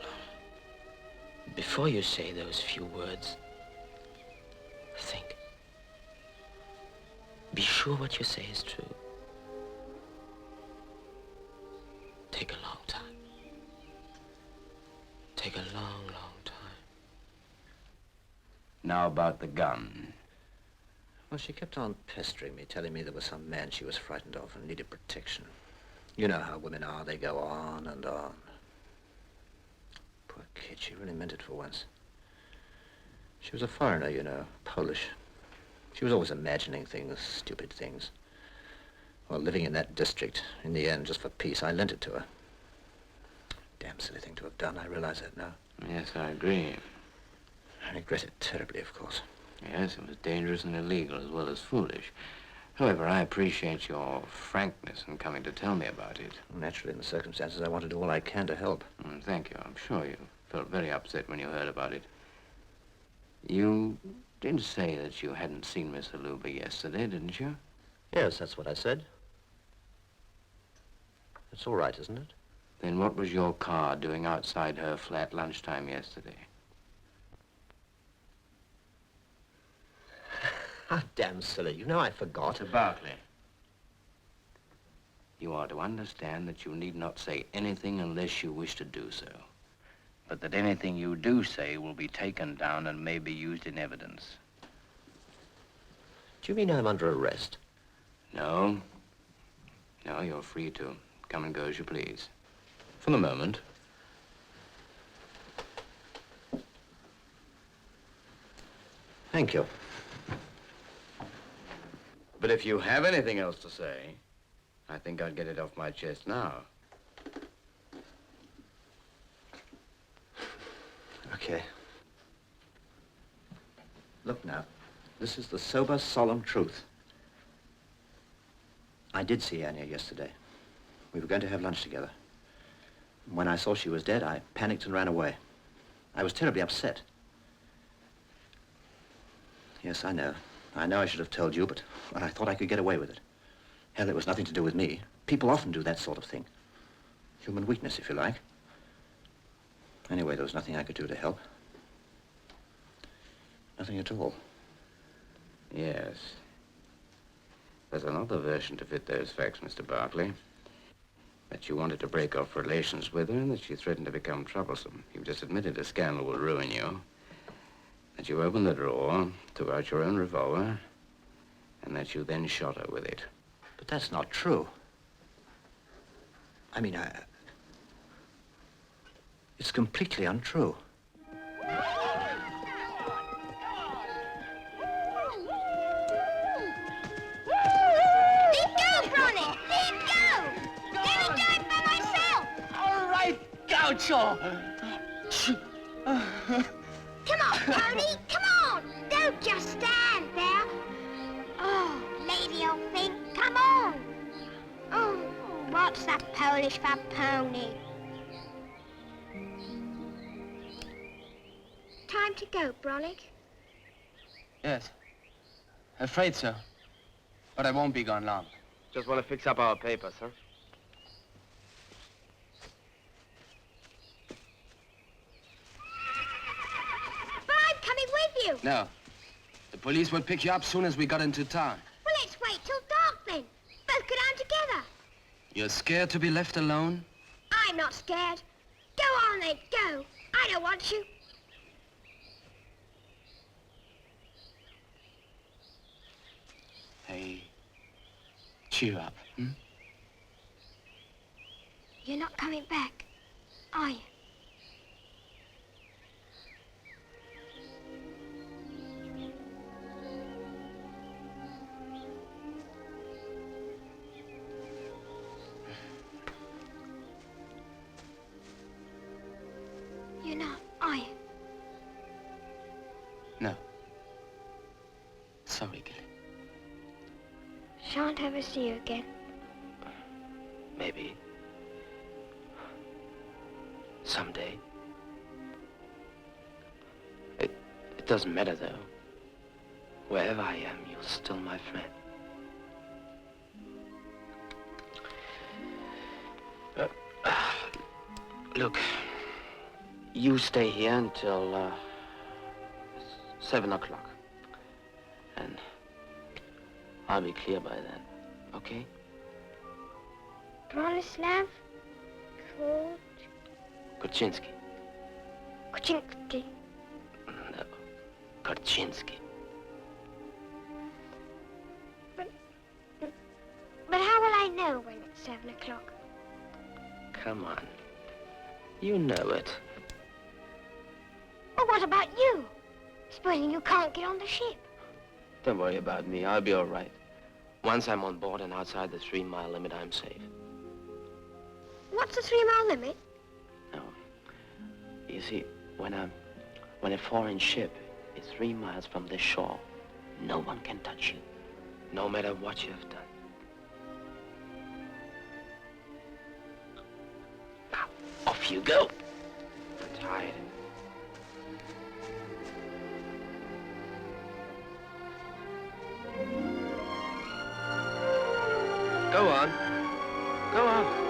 before you say those few words, think. Be sure what you say is true. Take a long time. Take a long, long time. Now about the gun. Well, she kept on pestering me, telling me there was some man she was frightened of and needed protection. You know how women are. They go on and on. Poor kid, she really meant it for once. She was a foreigner, you know, Polish. She was always imagining things, stupid things. Well, living in that district, in the end, just for peace, I lent it to her. Damn silly thing to have done. I realize that now. Yes, I agree. I regret it terribly, of course. Yes, it was dangerous and illegal as well as foolish. However, I appreciate your frankness in coming to tell me about it. Naturally, in the circumstances, I want to do all I can to help. Thank you. I'm sure you felt very upset when you heard about it. You did say that you hadn't seen Miss Aluba yesterday, didn't you? Yes, that's what I said. It's all right, isn't it? Then what was your car doing outside her flat lunchtime yesterday? How damn silly. You know I forgot. Mr. Barclay, you are to understand that you need not say anything unless you wish to do so. But that anything you do say will be taken down and may be used in evidence. Do you mean I'm under arrest? No. No, you're free to come and go as you please. For the moment. Thank you. But if you have anything else to say, I think I'd get it off my chest now. Okay. Look now, this is the sober, solemn truth. I did see Anya yesterday. We were going to have lunch together. When I saw she was dead, I panicked and ran away. I was terribly upset. Yes, I know. I know I should have told you, but well, I thought I could get away with it. Hell, it was nothing to do with me. People often do that sort of thing. Human weakness, if you like. Anyway, there was nothing I could do to help. Nothing at all. Yes. There's another version to fit those facts, Mr. Barclay. That you wanted to break off relations with her and that she threatened to become troublesome. You've just admitted a scandal will ruin you. That you opened the drawer, took out your own revolver, and that you then shot her with it. But that's not true. I mean, it's completely untrue. Gaucho! Come on, Pony, come on! Don't just stand there. Oh, lady'll think, come on. Oh, what's that Polish for pony? Time to go, Bronick. Yes. Afraid so. But I won't be gone long. Just want to fix up our papers, huh? With you. No. The police will pick you up soon as we got into town. Well, let's wait till dark then. Both go down together. You're scared to be left alone? I'm not scared. Go on then, go. I don't want you. Hey, cheer up, hmm? You're not coming back, are you? You're not, are you? No. Sorry, Gilly. Shan't ever see you again. Maybe. Someday. It doesn't matter, though. Wherever I am, you're still my friend. Look, you stay here until 7 o'clock. And I'll be clear by then, okay? Bronislav Korczynski. Korczynski. No, Korczynski. But how will I know when it's 7 o'clock? Come on. You know it. Well, what about you? Supposing you can't get on the ship. Don't worry about me. I'll be all right. Once I'm on board and outside the 3-mile limit, I'm safe. What's the 3-mile limit? No. You see, when a foreign ship is 3 miles from the shore, no one can touch you, no matter what you have done. Now, off you go. I'm tired. Go on. Go on.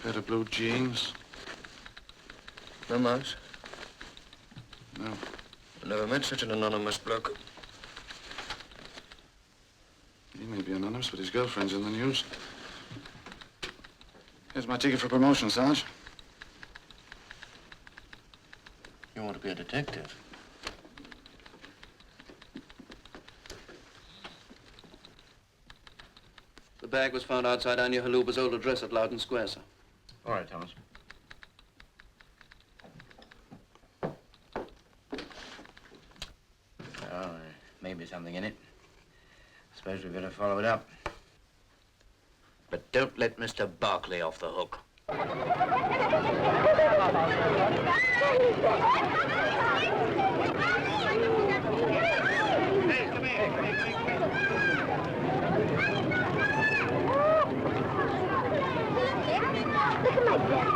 Pair of blue jeans. No marks? No. I never met such an anonymous bloke. He may be anonymous, but his girlfriend's in the news. Here's my ticket for promotion, Sarge. You want to be a detective? The bag was found outside Anya Haluba's old address at Loudon Square, sir. All right, Thomas. Oh, there may be something in it. Suppose we better follow it up. But don't let Mr. Barclay off the hook. Look at my breath.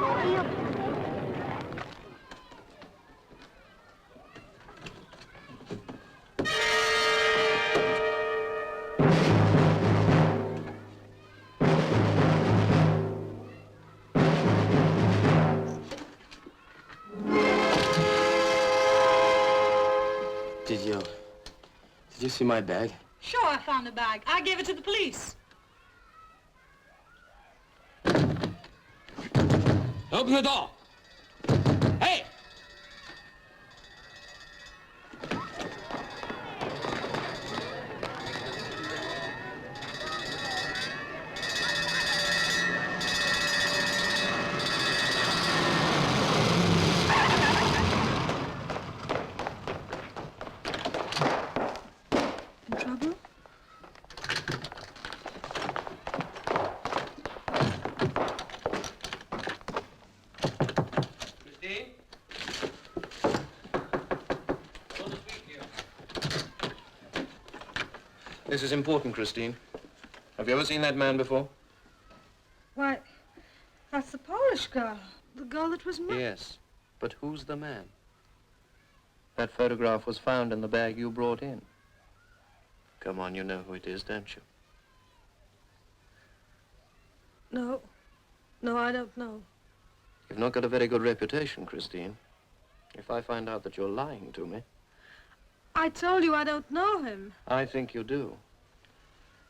Did you see my bag? Sure, I found the bag. I gave it to the police. Open the door! Hey! In trouble? Christine? This is important, Christine. Have you ever seen that man before? Why, that's the Polish girl. The girl that was murdered. Yes, but who's the man? That photograph was found in the bag you brought in. Come on, you know who it is, don't you? No. No, I don't know. You've not got a very good reputation, Christine. If I find out that you're lying to me, I told you I don't know him. I think you do.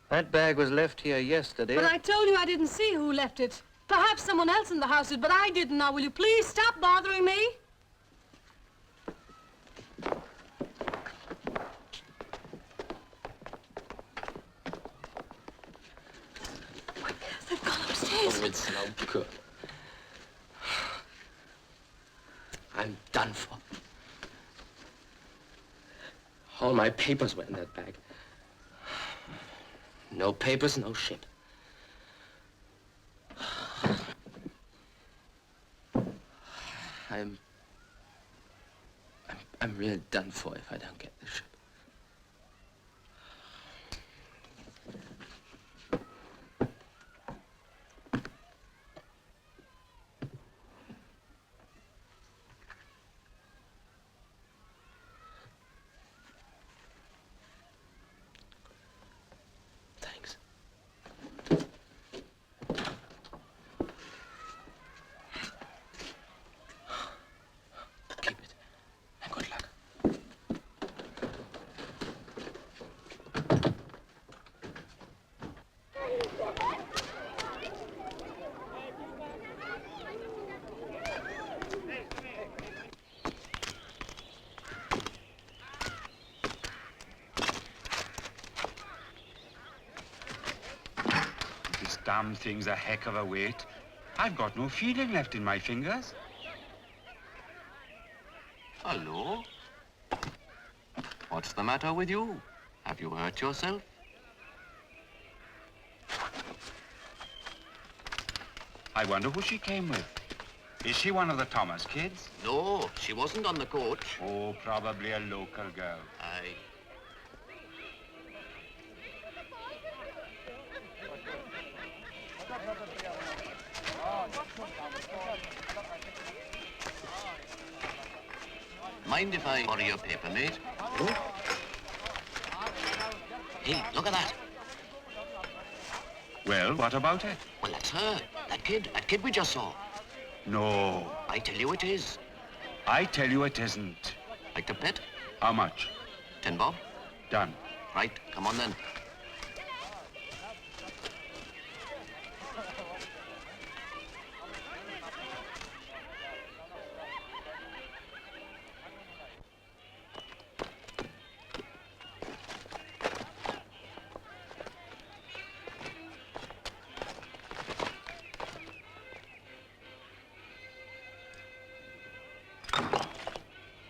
That bag was left here yesterday. But I told you I didn't see who left it. Perhaps someone else in the house did, but I didn't. Now, will you please stop bothering me? They've gone upstairs. Oh, it's no good. I'm done for. All my papers were in that bag. No papers, no ship. I'm really done for if I don't get the ship. Thanks. Keep it. And good luck. This damn thing's a heck of a weight. I've got no feeling left in my fingers. Hello? What's the matter with you? Have you hurt yourself? I wonder who she came with. Is she one of the Thomas kids? No, she wasn't on the coach. Oh, probably a local girl. Aye. Mind if I borrow your paper, mate? Hey, look at that. Well, what about it? Well, that's her. That kid we just saw. No. I tell you it is. I tell you it isn't. Like to bet? How much? 10 bob. Done. Right, come on then.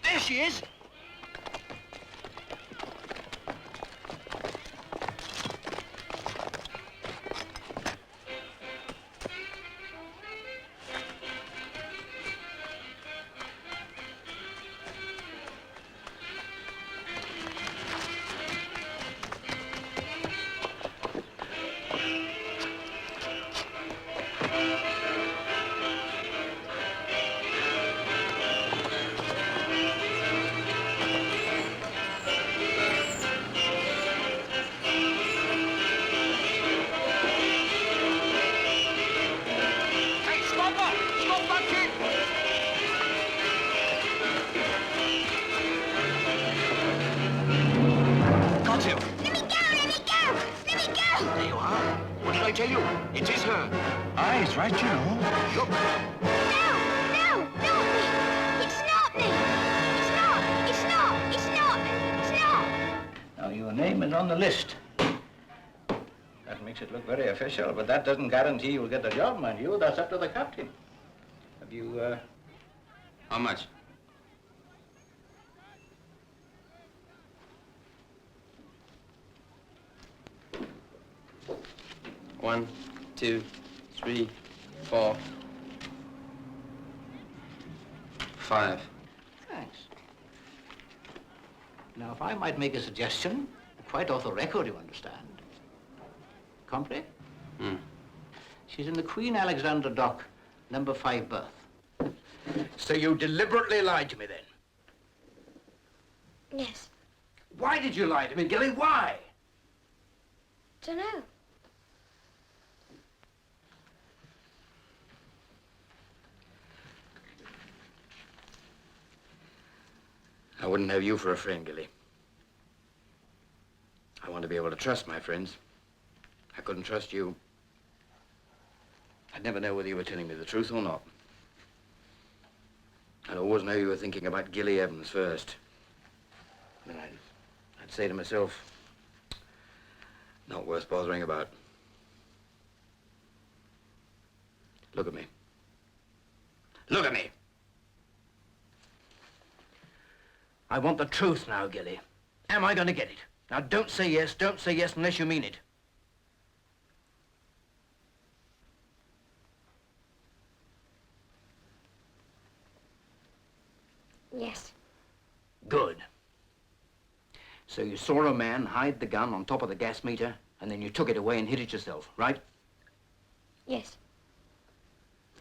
There she is. Hey, look, it is her. Aye, it's right, you know. Look. No, not me. It's not me. It's not. It's not. It's not. It's not. Now, your name is on the list. That makes it look very official, but that doesn't guarantee you'll get the job, mind you. That's up to the captain. Have you, How much? One, 2, 3, 4, 5. Thanks. Now, if I might make a suggestion, quite off the record, you understand. Compre? She's in the Queen Alexandra dock, number 5 berth. So you deliberately lied to me then? Yes. Why did you lie to me, Gilly? Why? Dunno. I wouldn't have you for a friend, Gilly. I want to be able to trust my friends. I couldn't trust you. I'd never know whether you were telling me the truth or not. I'd always know you were thinking about Gilly Evans first. Then I'd say to myself, not worth bothering about. Look at me. Look at me! I want the truth now, Gilly. Am I going to get it? Now, don't say yes unless you mean it. Yes. Good. So you saw a man hide the gun on top of the gas meter, and then you took it away and hid it yourself, right? Yes.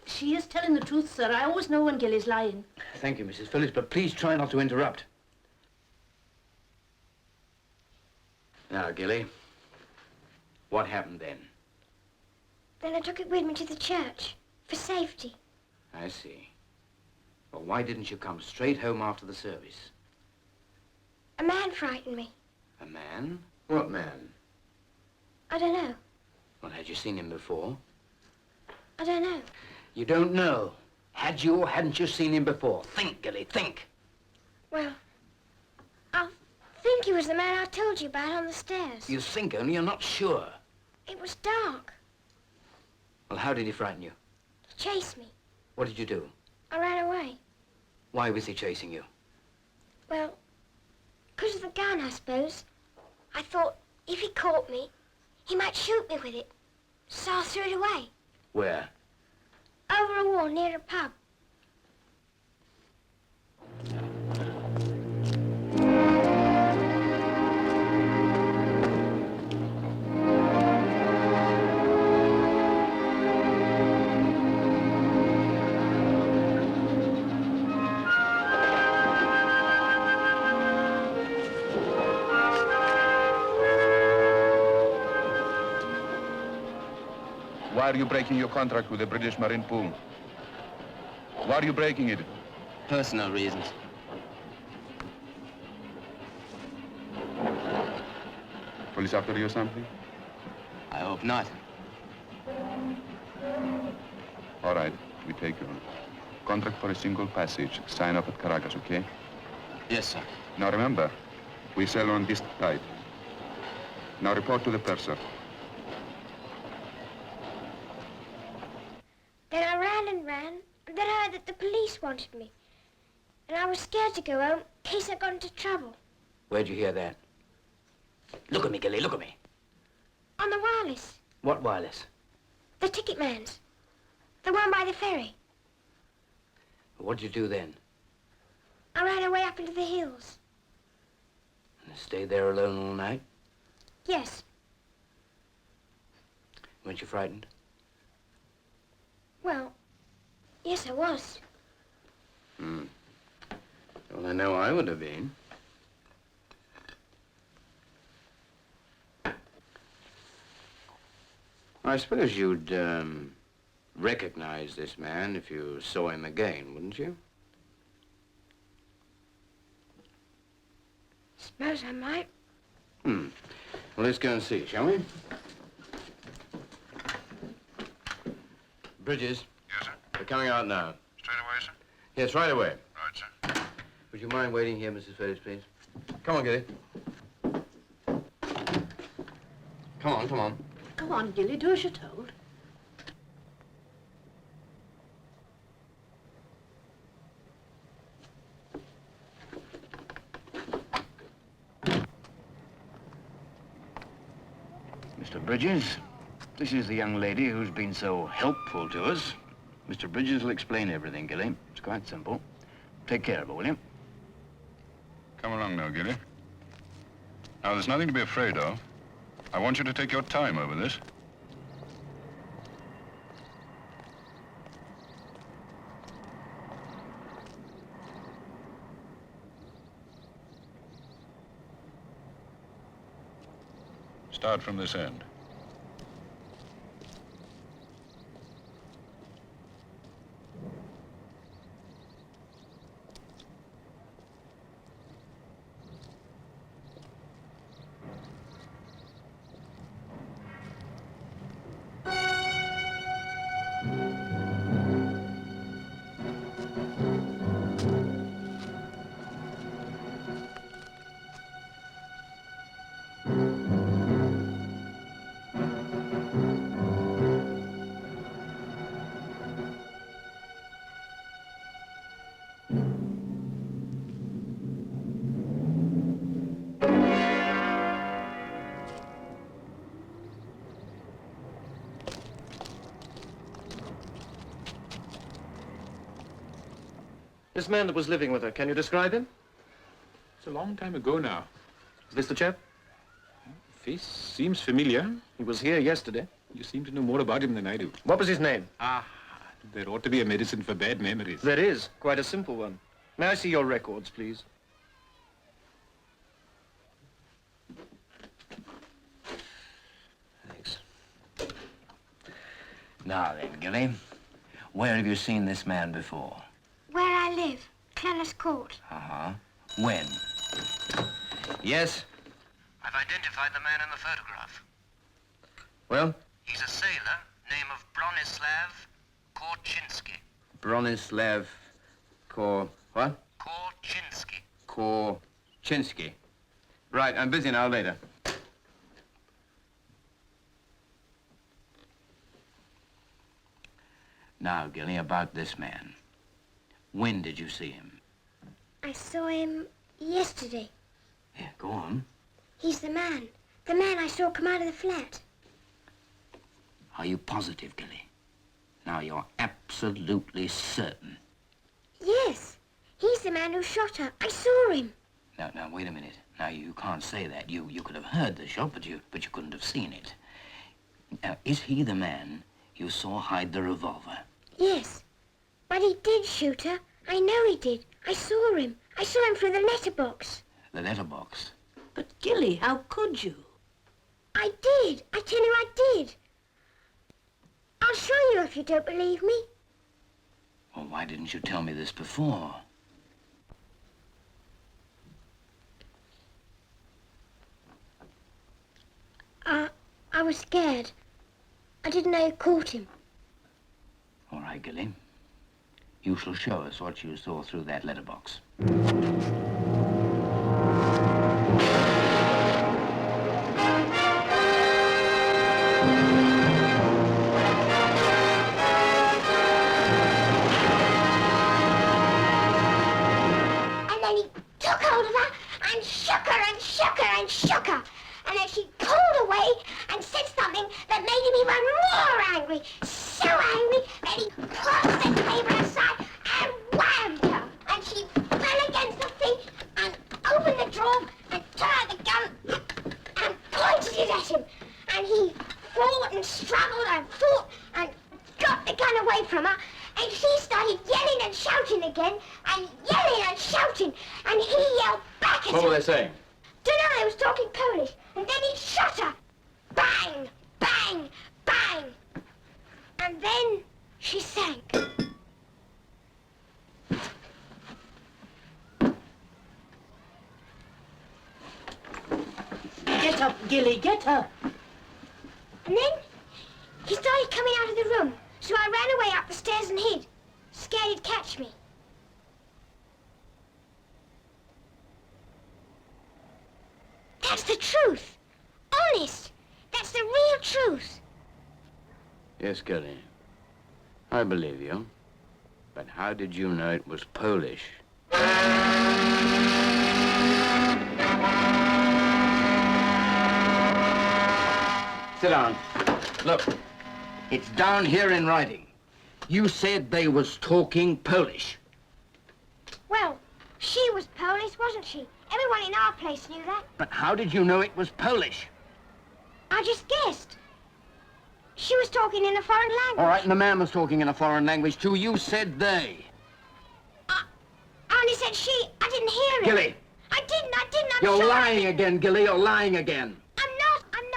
She is telling the truth, sir. I always know when Gilly's lying. Thank you, Mrs. Phillips, but please try not to interrupt. Now, Gilly, what happened then? Then I took it with me to the church, for safety. I see. Well, why didn't you come straight home after the service? A man frightened me. A man? What man? I don't know. Well, had you seen him before? I don't know. You don't know. Had you or hadn't you seen him before? Think, Gilly, think. Well, I think he was the man I told you about on the stairs. You think only, you're not sure. It was dark. Well, how did he frighten you? He chased me. What did you do? I ran away. Why was he chasing you? Well, because of the gun, I suppose. I thought if he caught me, he might shoot me with it. So I threw it away. Where? Over a wall near a pub. Why are you breaking your contract with the British Marine Pool? Why are you breaking it? Personal reasons. Police after you or something? I hope not. All right, we take you on. Contract for a single passage. Sign up at Caracas, okay? Yes, sir. Now remember, we sail on this tide. Now report to the purser. Then I ran and ran, and then I heard that the police wanted me. And I was scared to go home in case I got into trouble. Where'd you hear that? Look at me, Gilly, look at me. On the wireless. What wireless? The ticket man's. The one by the ferry. What'd you do then? I ran away up into the hills. And stayed there alone all night? Yes. Weren't you frightened? Well, yes, I was. Well, I know I would have been. I suppose you'd, recognize this man if you saw him again, wouldn't you? Suppose I might. Well, let's go and see, shall we? Bridges. Yes, sir? We're coming out now. Straight away, sir? Yes, right away. Right, sir. Would you mind waiting here, Mrs. Phillips, please? Come on, Gilly. Come on, come on. Go on, Gilly, do as you're told. Mr. Bridges, this is the young lady who's been so helpful to us. Mr. Bridges will explain everything, Gilly. It's quite simple. Take care of her, will you? Come along now, Gilly. Now, there's nothing to be afraid of. I want you to take your time over this. Start from this end. This man that was living with her, can you describe him? It's a long time ago now. Is this the chap? Face seems familiar. He was here yesterday. You seem to know more about him than I do. What was his name? Ah, there ought to be a medicine for bad memories. There is. Quite a simple one. May I see your records, please? Thanks. Now then, Gilly, where have you seen this man before? Where I live, Clennis Court. Uh-huh. When? Yes? I've identified the man in the photograph. Well? He's a sailor, name of Bronislav Korczynski. Bronislav what? Korczynski. Korczynski. Right, I'm busy now, later. Now, Gilly, about this man. When did you see him? I saw him yesterday. Yeah, go on. He's the man. The man I saw come out of the flat. Are you positive, Gilly? Now, you're absolutely certain. Yes. He's the man who shot her. I saw him. Now, wait a minute. Now, you can't say that. You could have heard the shot, but you couldn't have seen it. Now, is he the man you saw hide the revolver? Yes. But he did shoot her. I know he did. I saw him. I saw him through the letterbox. The letterbox? But, Gilly, how could you? I did. I tell you I did. I'll show you if you don't believe me. Well, why didn't you tell me this before? I was scared. I didn't know you caught him. All right, Gilly. You shall show us what you saw through that letterbox. And then he took hold of her and shook her and shook her and shook her. And then she pulled away and said something that made him even more angry. So angry that he pushed the table aside and whammed her. And she fell against the thing and opened the drawer and took out the gun and pointed it at him. And he fought and struggled and fought and got the gun away from her. And she started yelling and shouting again and yelling and shouting. And he yelled back at her. What were they saying? Dunno, they was talking Polish. And then he shot her. Bang, bang, bang. And then she sank. Get up, Gilly, get up. And then he started coming out of the room, So I ran away up the stairs and hid, scared he'd catch me. That's the truth. Honest. That's the real truth. Yes, Gilly. I believe you. But how did you know it was Polish? Sit down. Look, it's down here in writing. You said they was talking Polish. Well, she was Polish, wasn't she? Everyone in our place knew that. But how did you know it was Polish? I just guessed. She was talking in a foreign language. All right, and the man was talking in a foreign language too. You said they. I only said she. I didn't hear it. Gilly. I didn't. I'm You're sure lying again, Gilly. You're lying again. I'm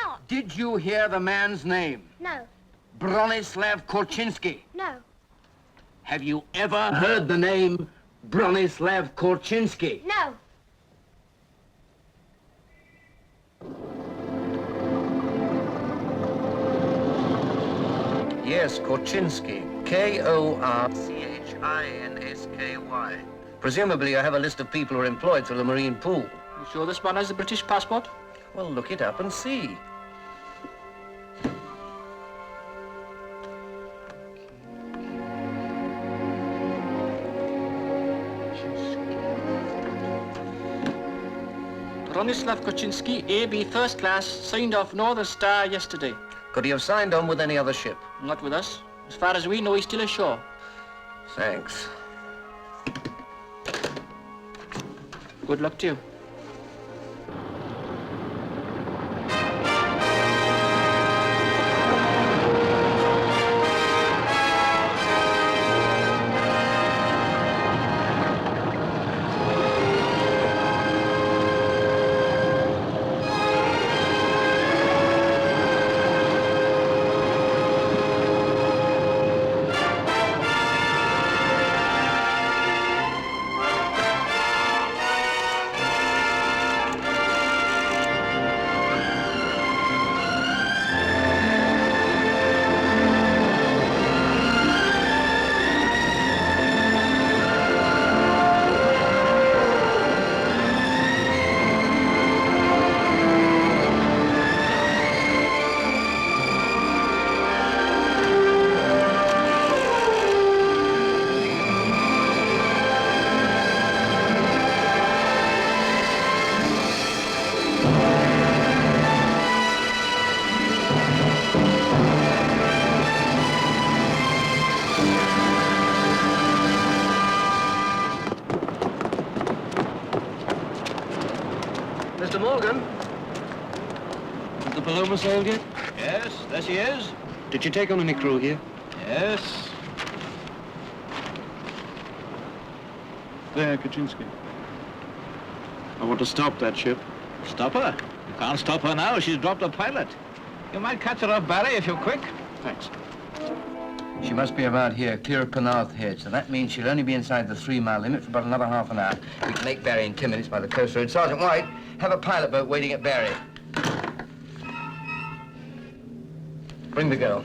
not. Did you hear the man's name? No. Bronislav Korchinski. No. Have you ever heard the name Bronislav Korchinski? No. Yes, Korchinski. Korchinski. Presumably you have a list of people who are employed through the Marine Pool. You sure this one has a British passport? Well, look it up and see. Bronislav Korchinski, AB First Class, signed off Northern Star yesterday. Could he have signed on with any other ship? Not with us. As far as we know, he's still ashore. Thanks. Good luck to you. Mr. Morgan? Is the Paloma sailed yet? Yes, there she is. Did she take on any crew here? Yes. There, Kaczynski. I want to stop that ship. Stop her? You can't stop her now. She's dropped a pilot. You might catch her off Barry if you're quick. Thanks. She must be about here, clear of Penarth Head, so that means she'll only be inside the 3-mile limit for about another half an hour. We can make Barry in 10 minutes by the coast road. Sergeant White, have a pilot boat waiting at Barry. Bring the girl.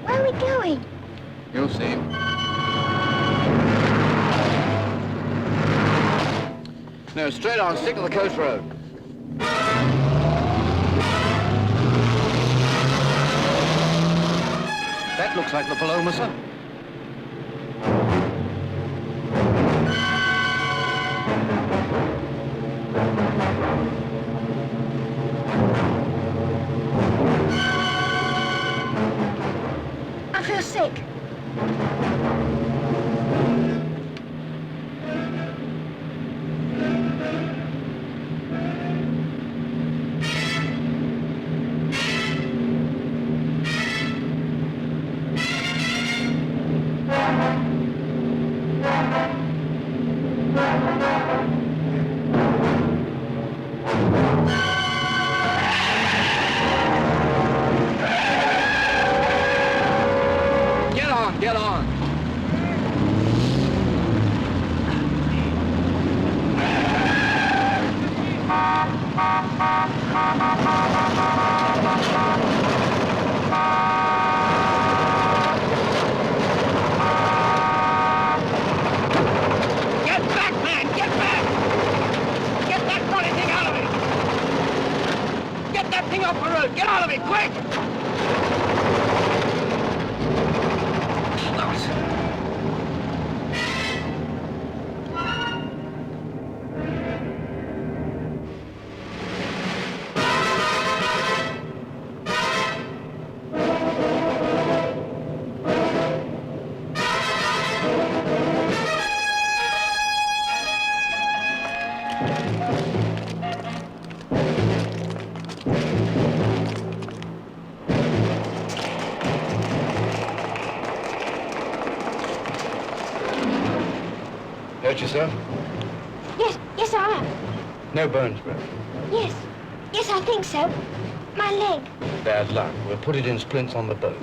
Where are we going? You'll see. No, straight on, stick to the coast road. That looks like the Paloma, sir. I feel sick. Get on. Hurt yourself? Yes, I am. No bones broken. Yes, I think so. My leg. Bad luck. We'll put it in splints on the boat.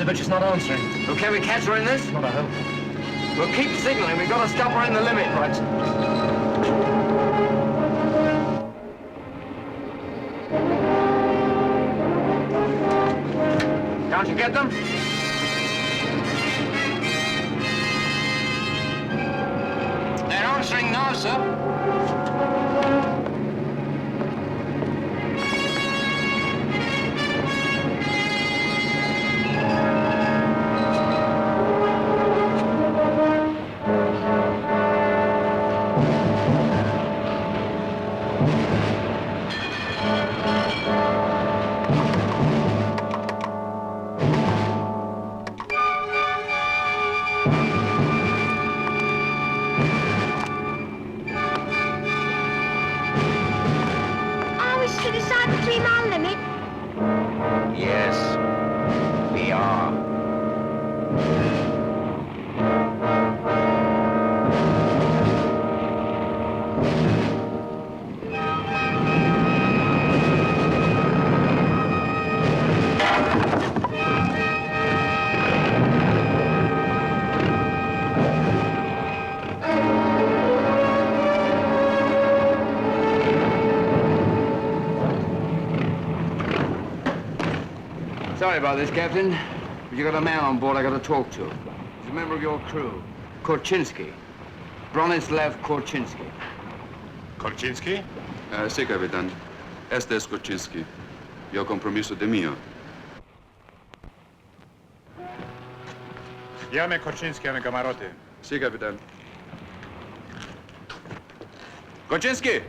But she's not answering. Well, can we catch her in this? Not I hope. We'll keep signaling. We've got to stop her in the limit. Right. Can't you get them? They're answering now, sir. Sorry about this, Captain, but you got a man on board I got to talk to. He's a member of your crew, Korczynski. Bronislav Korczynski. Korczynski? Sí, capitán. Este es Korczynski. Yo compromiso de mío. Llame Korczynski a mi camarote. Sí, capitán. Korczynski,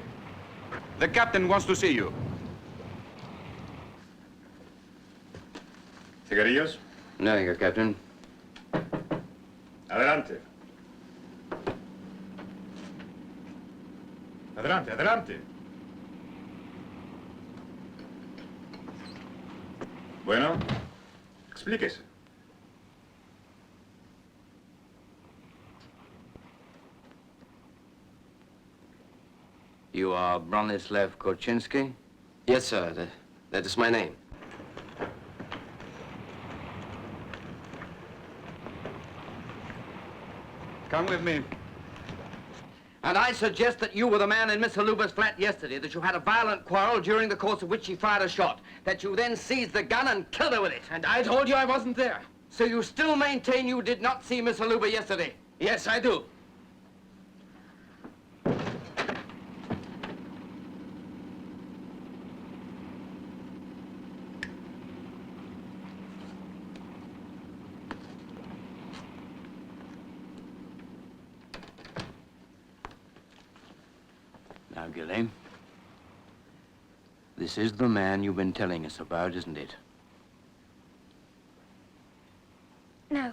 the captain wants to see you. ¿Cigarrillos? No, thank you, Captain. Adelante. Adelante, adelante. Bueno, explíquese. You are Bronislav Korczynski? Yes, sir. That is my name. Come with me. And I suggest that you were the man in Miss Haluba's flat yesterday, that you had a violent quarrel during the course of which she fired a shot, that you then seized the gun and killed her with it. And I told you I wasn't there. So you still maintain you did not see Miss Haluba yesterday? Yes, I do. Now, Gilly, this is the man you've been telling us about, isn't it? No.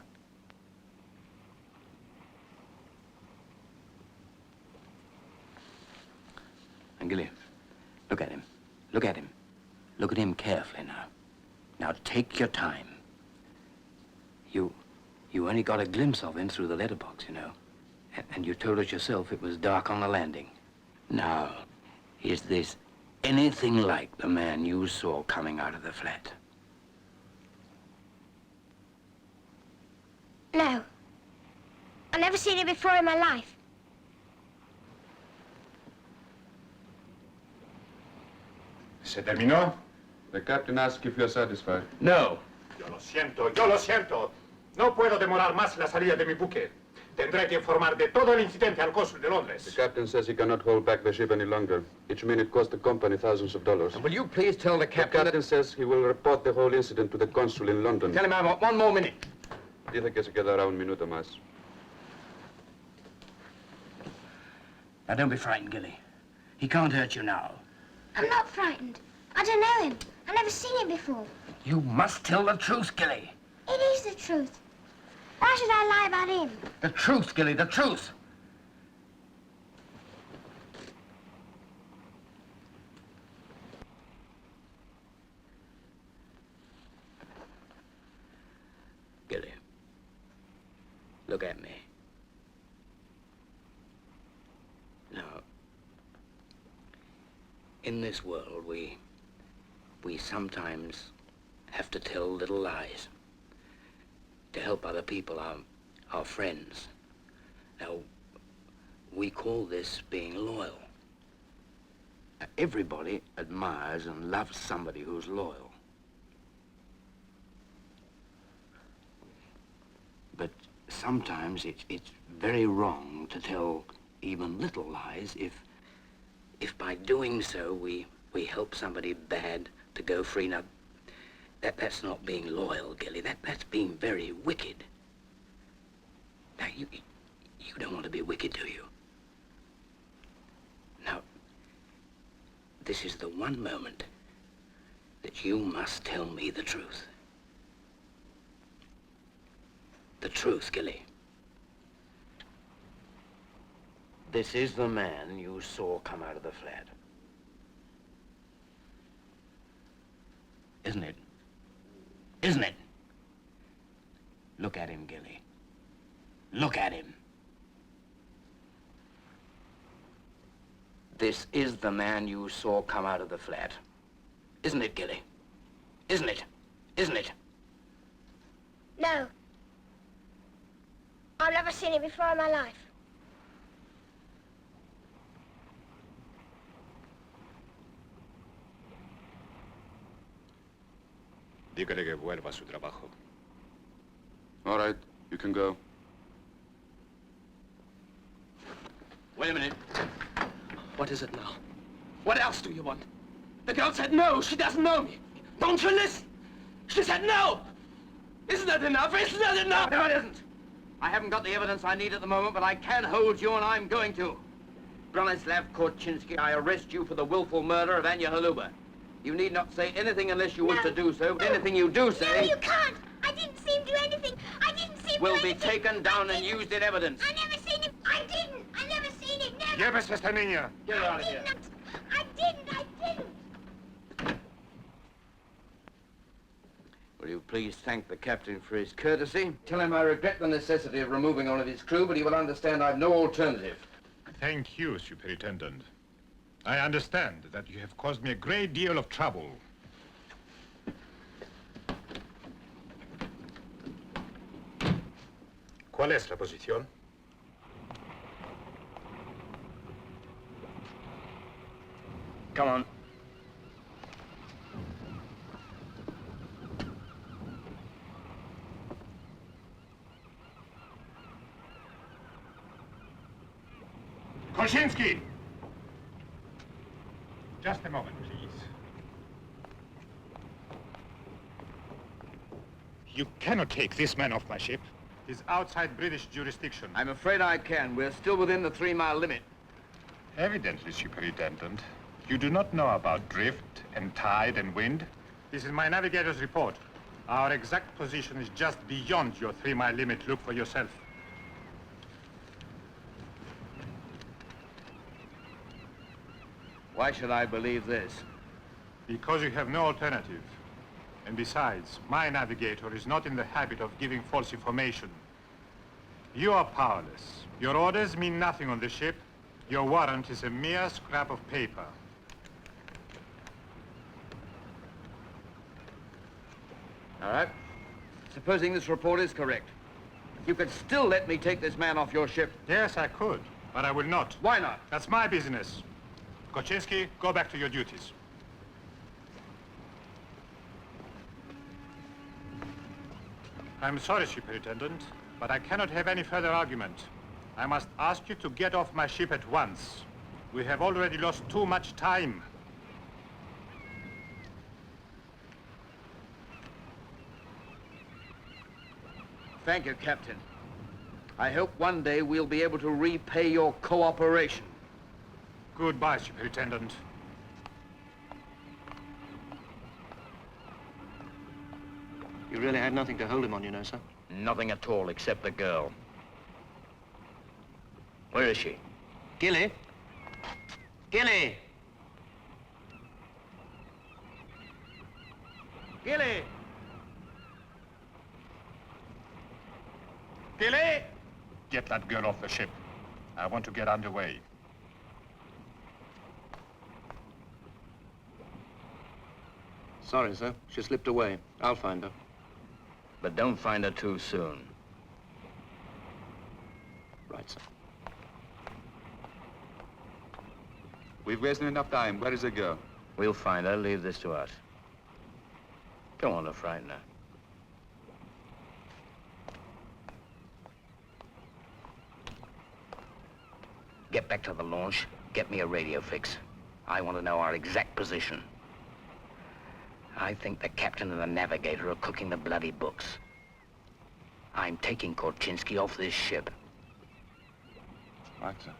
And Gilly, look at him. Look at him. Look at him carefully now. Now, take your time. You only got a glimpse of him through the letterbox, you know. And you told us yourself it was dark on the landing. Now, is this anything like the man you saw coming out of the flat? No. I've never seen it before in my life. ¿Se terminó? The captain asks if you're satisfied. No. Yo lo siento. No puedo demorar más la salida de mi buque. Tendré que informar de todo el incidente al cónsul de Londres. The captain says he cannot hold back the ship any longer. Each minute cost the company thousands of dollars. And will you please tell the captain The captain says he will report the whole incident to the consul in London. Tell him I want one more minute. Dice que se quedará un minuto más. Now, don't be frightened, Gilly. He can't hurt you now. I'm not frightened. I don't know him. I've never seen him before. You must tell the truth, Gilly. It is the truth. Why should I lie about him? The truth, Gilly, the truth. Gilly, look at me. Now, in this world, we sometimes have to tell little lies to help other people, our friends. Now, we call this being loyal. Everybody admires and loves somebody who's loyal. But sometimes it's very wrong to tell even little lies if by doing so we help somebody bad to go free. Now, that's not being loyal, Gilly. That's being very wicked. Now, you don't want to be wicked, do you? Now, this is the one moment that you must tell me the truth. The truth, Gilly. This is the man you saw come out of the flat. Isn't it? Isn't it? Look at him, Gilly. Look at him. This is the man you saw come out of the flat. Isn't it, Gilly? Isn't it? Isn't it? No. I've never seen him before in my life. Dígale que vuelva a su trabajo. All right, you can go. Wait a minute. What is it now? What else do you want? The girl said no. She doesn't know me. Don't you listen? She said no. Isn't that enough? Isn't that enough? No, it isn't. I haven't got the evidence I need at the moment, but I can hold you, and I'm going to. Bronislav Korchinski, I arrest you for the willful murder of Anya Haluba. You need not say anything unless you wish to do so, but anything you do say... No, you can't. I didn't see him do anything. I didn't see him will do be anything. taken down and used in evidence. I never seen him. I didn't. I never seen him. Never. Llévese esta niña. Get her out of here. I didn't. Will you please thank the captain for his courtesy? Tell him I regret the necessity of removing one of his crew, but he will understand I've no alternative. Thank you, Superintendent. I understand that you have caused me a great deal of trouble. ¿Cuál es la posición? Come on. Korchinski! Just a moment, please. You cannot take this man off my ship. He's outside British jurisdiction. I'm afraid I can. We're still within the 3-mile limit. Evidently, Superintendent, you do not know about drift and tide and wind. This is my navigator's report. Our exact position is just beyond your 3-mile limit. Look for yourself. Why should I believe this? Because you have no alternative. And besides, my navigator is not in the habit of giving false information. You are powerless. Your orders mean nothing on the ship. Your warrant is a mere scrap of paper. All right. Supposing this report is correct, you could still let me take this man off your ship. Yes, I could, but I will not. Why not? That's my business. Korchinski, go back to your duties. I'm sorry, Superintendent, but I cannot have any further argument. I must ask you to get off my ship at once. We have already lost too much time. Thank you, Captain. I hope one day we'll be able to repay your cooperation. Goodbye, Superintendent. You really had nothing to hold him on, you know, sir. Nothing at all except the girl. Where is she? Gilly? Gilly! Gilly! Gilly! Get that girl off the ship. I want to get underway. Sorry, sir. She slipped away. I'll find her. But don't find her too soon. Right, sir. We've wasted enough time. Where is the girl? We'll find her. Leave this to us. Go on, to frighten her. Get back to the launch. Get me a radio fix. I want to know our exact position. I think the captain and the navigator are cooking the bloody books. I'm taking Korchinski off this ship. Right, sir.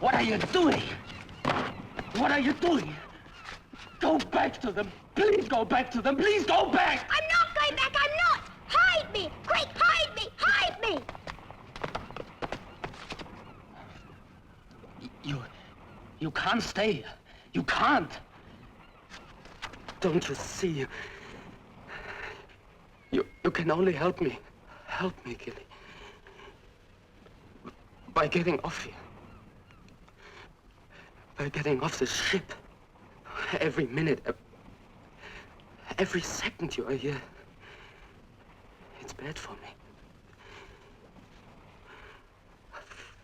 What are you doing? What are you doing? Go back to them. Please go back to them. Please go back. I'm not going back. I'm not. Hide me. Quick, hide me. Hide me. You can't stay here. You can't. Don't you see? You can only help me. Help me, Gilly. By getting off here. By getting off this ship. Every minute, every second you are here, it's bad for me.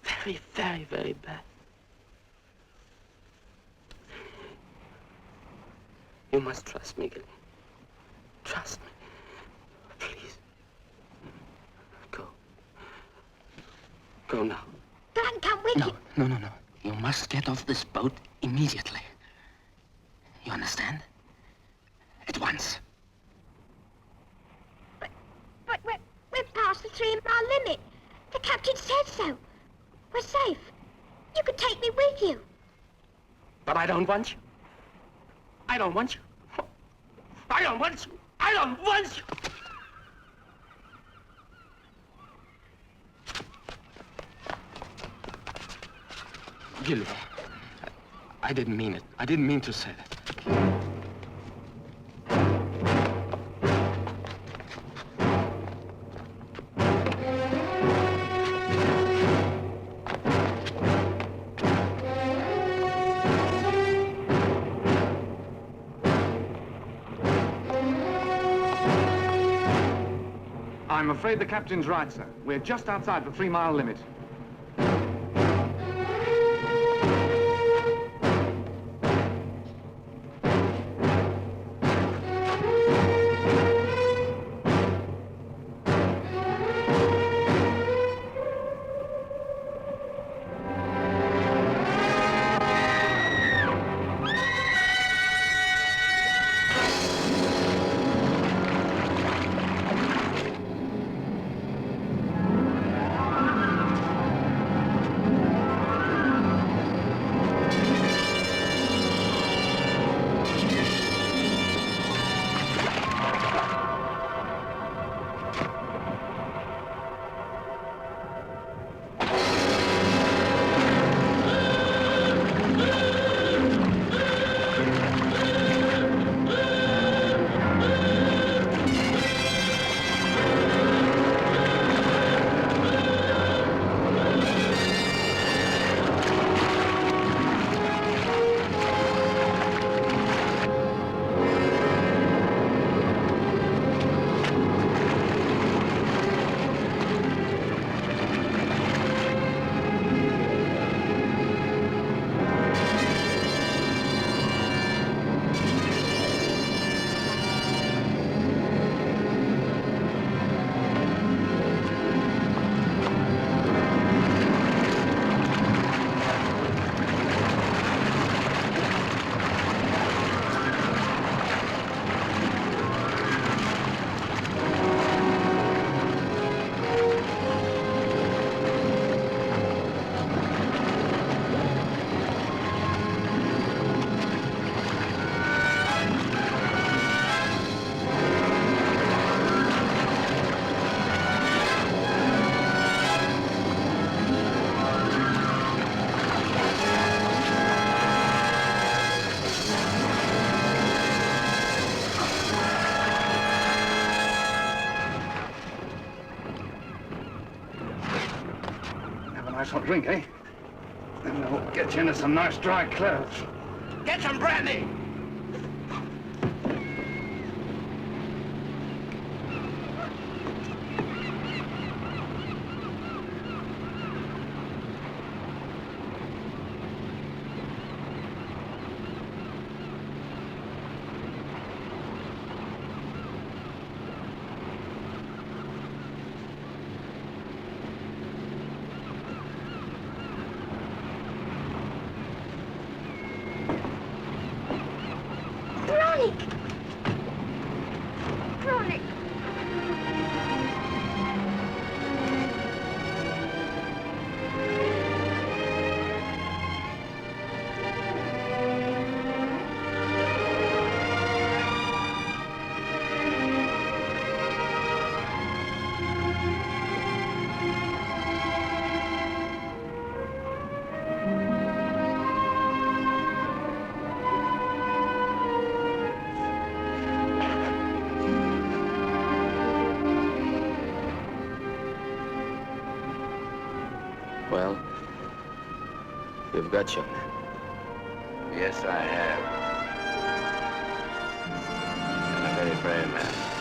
Very, very, very bad. You must trust me, Gilly. Trust me. Please. Go. Go now. Don't come with you. No. You must get off this boat immediately. You understand? At once. But we're past the 3-mile limit. The captain said so. We're safe. You could take me with you. But I don't want you. I don't want you. I don't want you. I don't want you. Gilly, I didn't mean it. I didn't mean to say that. I'm afraid the captain's right, sir. We're just outside the 3-mile limit. Nice hot drink, eh? Then we'll get you into some nice dry clothes. Get some brandy! Chronic! Well, you've got your man. Yes, I have. And a very brave man.